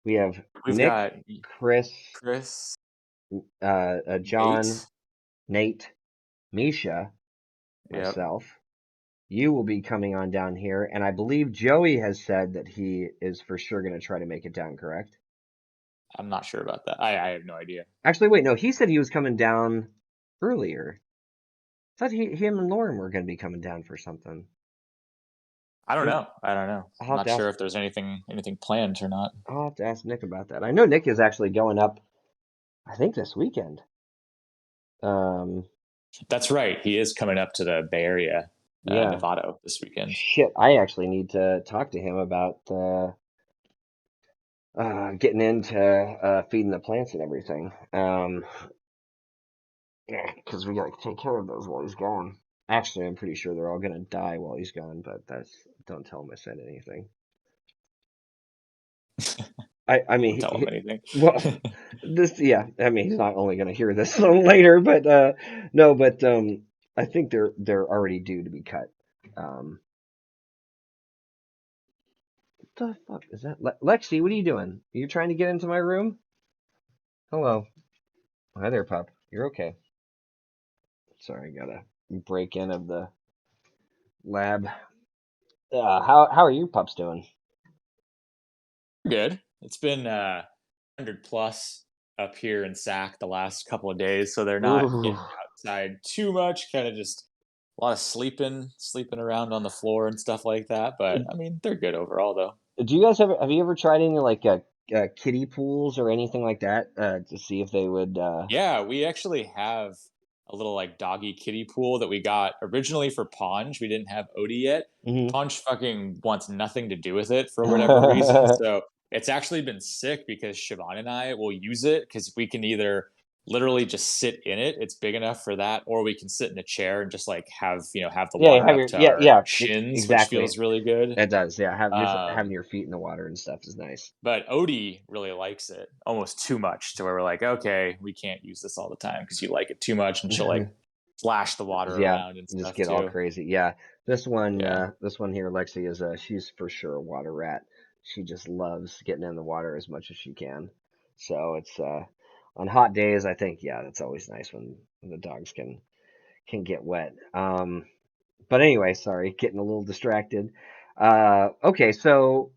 We have We've Nick, got Chris, Chris, John, Nate. Nate, Misha, Yep. myself. You will be coming on down here, and I believe Joey has said that he is for sure going to try to make it down, correct? I'm not sure about that. I have no idea. Actually, wait, no, he said he was coming down earlier. I thought him and Lauren were going to be coming down for something. I don't Maybe know. I don't know. I'll I'm have not to ask. sure if there's anything planned or not. I'll have to ask Nick about that. I know Nick is actually going up. I think this weekend. Um, That's right. He is coming up to the Bay Area, yeah. Nevada this weekend. Shit, I actually need to talk to him about getting into feeding the plants and everything. Yeah, because we gotta take care of those while he's gone. Actually, I'm pretty sure they're all gonna die while he's gone, but that's don't tell him I said anything. I mean, Don't tell him anything. well, this, yeah, I mean, he's not only gonna hear this later, but no, but I think they're already due to be cut. What the fuck is that? Lexi, what are you doing? Are you trying to get into my room? Hello. Hi there, pup. You're okay. Sorry, I gotta break in of the lab. How are your pups doing? Good. It's been 100 plus up here in Sac the last couple of days, so they're not Ooh. getting outside too much. Kind of just a lot of sleeping around on the floor and stuff like that. But I mean, they're good overall, though. Do you guys have you ever tried any like kiddie pools or anything like that to see if they would Yeah, we actually have a little like doggy kiddie pool that we got originally for Ponge. We didn't have Odie yet. Mhm. Ponge fucking wants nothing to do with it for whatever reason. So it's actually been sick because Siobhan and I will use it because we can either literally just sit in it. It's big enough for that, or we can sit in a chair and just like have the Yeah, water have up your to our shins, which exactly. feels really good. It does. Yeah, have just having Um, your feet in the water and stuff is nice. but Odie really likes it almost too much to where we're like, okay, we can't use this all the time because you like it too much, and she'll like flash the water Yeah, around and just stuff get all too. crazy. Yeah, Yeah, this one here, Lexi is she's for sure a water rat. She just loves getting in the water as much as she can. So it's on hot days, I think, yeah, that's always nice when the dogs can get wet. But anyway, sorry, getting a little distracted. Okay, so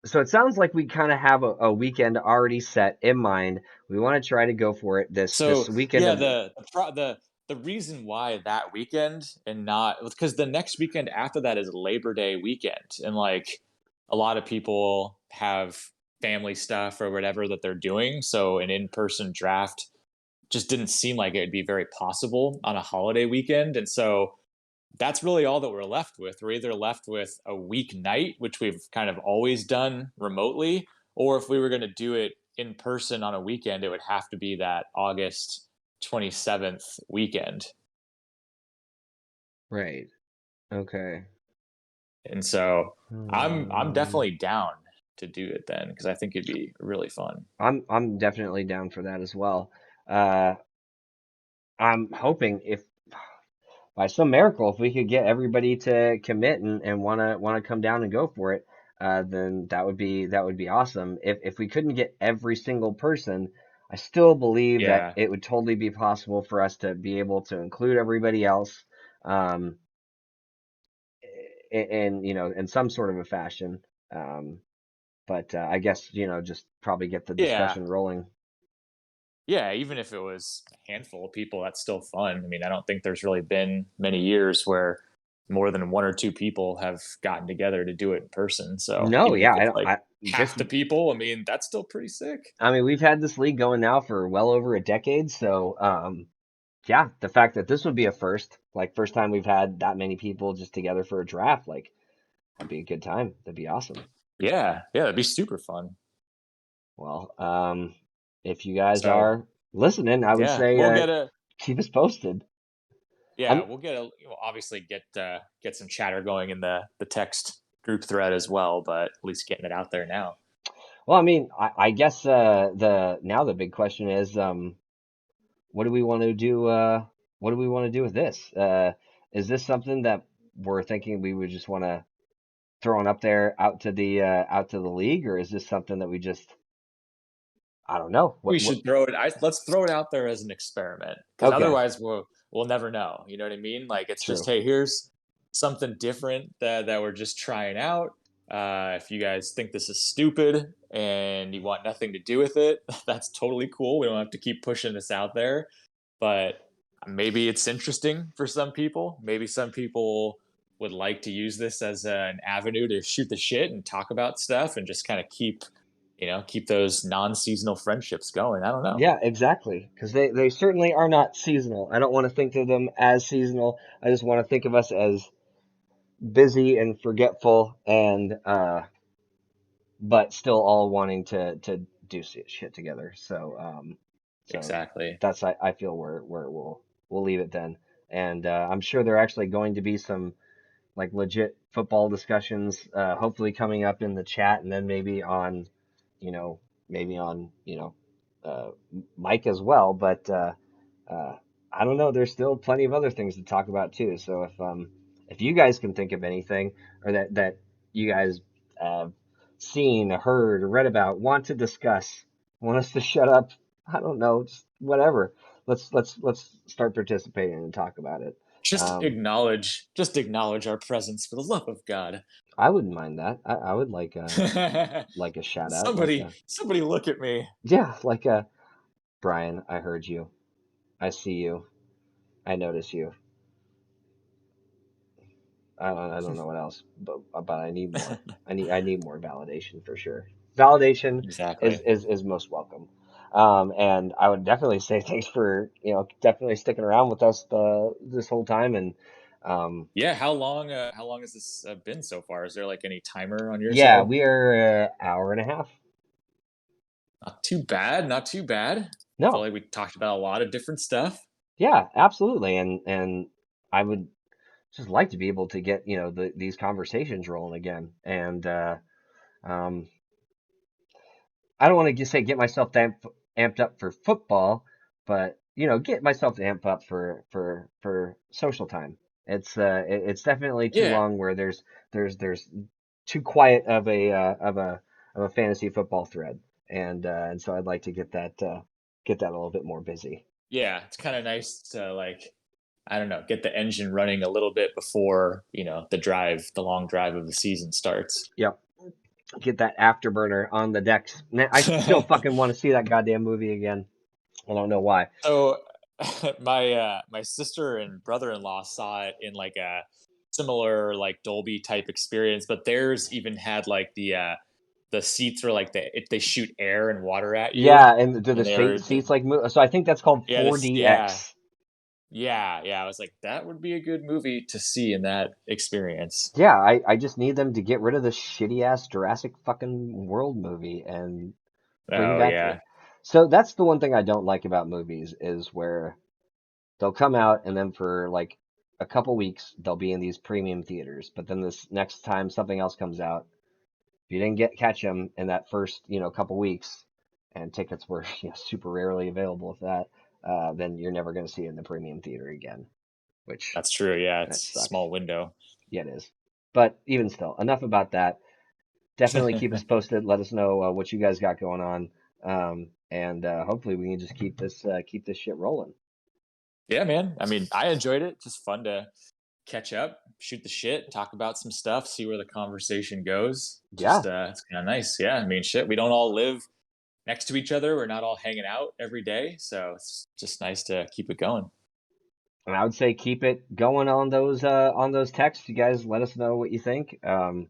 it sounds like we kind of have a weekend already set in mind. We want to try to go for it this so weekend yeah, of the reason why that weekend and not because the next weekend after that is Labor Day weekend, and like a lot of people have family stuff or whatever that they're doing, so an in-person draft just didn't seem like it would be very possible on a holiday weekend, and so that's really all that we're left with. We're either left with a weeknight, which we've kind of always done remotely, or if we were going to do it in person on a weekend, it would have to be that August 27th weekend. right. Okay. And so I'm Um, definitely down to do it then because I think it'd be really fun. I'm definitely down for that as well. Uh, I'm hoping if by some miracle, if we could get everybody to commit and wanna come down and go for it, then that would be awesome. If we couldn't get every single person, I still believe that Yeah. it would totally be possible for us to be able to include everybody else, um, in in some sort of a fashion. Um, but I guess just probably get the Yeah. discussion rolling. Yeah, even if it was a handful of people, that's still fun. I mean, I don't think there's really been many years where more than one or two people have gotten together to do it in person. So No, even if yeah, I it's don't. like This half the people, I mean, that's still pretty sick. I mean, we've had this league going now for well over a decade, so yeah, the fact that this would be a first, like first time we've had that many people just together for a draft, like that'd be a good time. That'd be awesome. Yeah, that'd be super fun. Well, if you guys So are listening, I would yeah, say we'll get a keep us posted. yeah, I'm we'll get a we'll obviously get some chatter going in the text group thread as well, but at least getting it out there now. well, I mean, I guess the big question is what do we want to do? What do we want to do with this? Is this something that we're thinking we would just want to thrown up there out to the league, or is this something that we just I don't know. What We should throw it. Let's throw it out there as an experiment, because Okay, otherwise we'll never know. You know what I mean? Like, it's just, true. hey, here's something different that we're just trying out. If you guys think this is stupid and you want nothing to do with it, that's totally cool. We don't have to keep pushing this out there, but maybe it's interesting for some people. Maybe some people would like to use this as an avenue to shoot the shit and talk about stuff and just kind of keep those non-seasonal friendships going. I don't know. Yeah, exactly. Because they certainly are not seasonal. I don't want to think of them as seasonal. I just want to think of us as busy and forgetful and but still all wanting to do shit together. So Exactly. that's I feel where we'll leave it then. And I'm sure there are actually going to be some like legit football discussions, hopefully coming up in the chat, and then you know, maybe on uh, Mike as well. But uh, I don't know. There's still plenty of other things to talk about too. So if you guys can think of anything or that you guys have seen, heard, or read about, want to discuss, want us to shut up, I don't know, just whatever. Let's start participating and talk about it. Um, Just acknowledge our presence for the love of God. I wouldn't mind that. I would like a shout out, like a Somebody look at me. yeah, like a Brian. I heard you. I see you. I notice you. I don't know what else, but I need more. I need more validation for sure. Validation Exactly. is most welcome. And I would definitely say thanks for definitely sticking around with us this whole time. And um, Yeah, how long has this been so far? Is there like any timer on your yeah, side? we are hour and a half. Not too bad, not too bad. Feel No, like we talked about a lot of different stuff. yeah, absolutely. And I would just like to be able to get these conversations rolling again. And um, I don't want to just say get myself amped up for football, but get myself amped up for social time. It's definitely too Yeah. long where there's too quiet of a fantasy football thread, and so I'd like to get that a little bit more busy. Yeah, it's kind of nice to, like, I don't know, get the engine running a little bit before, the long drive of the season starts. Yep, get that afterburner on the decks. Man, I still fucking want to see that goddamn movie again. I don't know why. So my sister and brother-in-law saw it in like a similar like Dolby type experience, but theirs even had like the seats were like they shoot air and water at you, Yeah, and do the and they were seats like move? So I think that's called yeah, this, yeah, 4DX. yeah. I was like, that would be a good movie to see in that experience. Yeah, I just need them to get rid of the shitty ass Jurassic fucking World movie and bring Oh back. yeah. So that's the one thing I don't like about movies is where they'll come out and then for like a couple weeks they'll be in these premium theaters, but then this next time something else comes out, if you didn't catch them in that first couple weeks, and tickets were super rarely available for that, then you're never going to see it in the premium theater again, which That's true. Yeah, that it's a sucks. small window. Yeah, it is. But even still, enough about that. Definitely keep us posted. Let us know what you guys got going on, and hopefully we can just keep this shit rolling. Yeah, man. I mean, I enjoyed it. Just fun to catch up, shoot the shit, talk about some stuff, see where the conversation goes. Yeah, Just it's kind of nice. Yeah, I mean, shit, we don't all live next to each other. We're not all hanging out every day, so it's just nice to keep it going. and I would say keep it going on those texts. You guys let us know what you think, or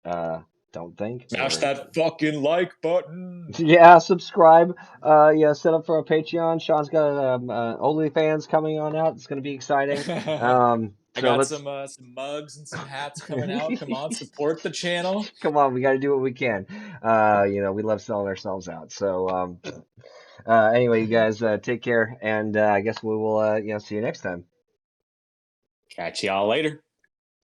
uh, don't think, Smash or that fucking like button. yeah, subscribe. Yeah, set up for a Patreon. Sean's got OnlyFans coming on out. It's gonna be exciting. I So got let's some mugs and some hats coming out. Come on, support the channel. come on. We got to do what we can. We love selling ourselves out. So anyway, you guys take care, and I guess we will see you next time. Catch y'all later.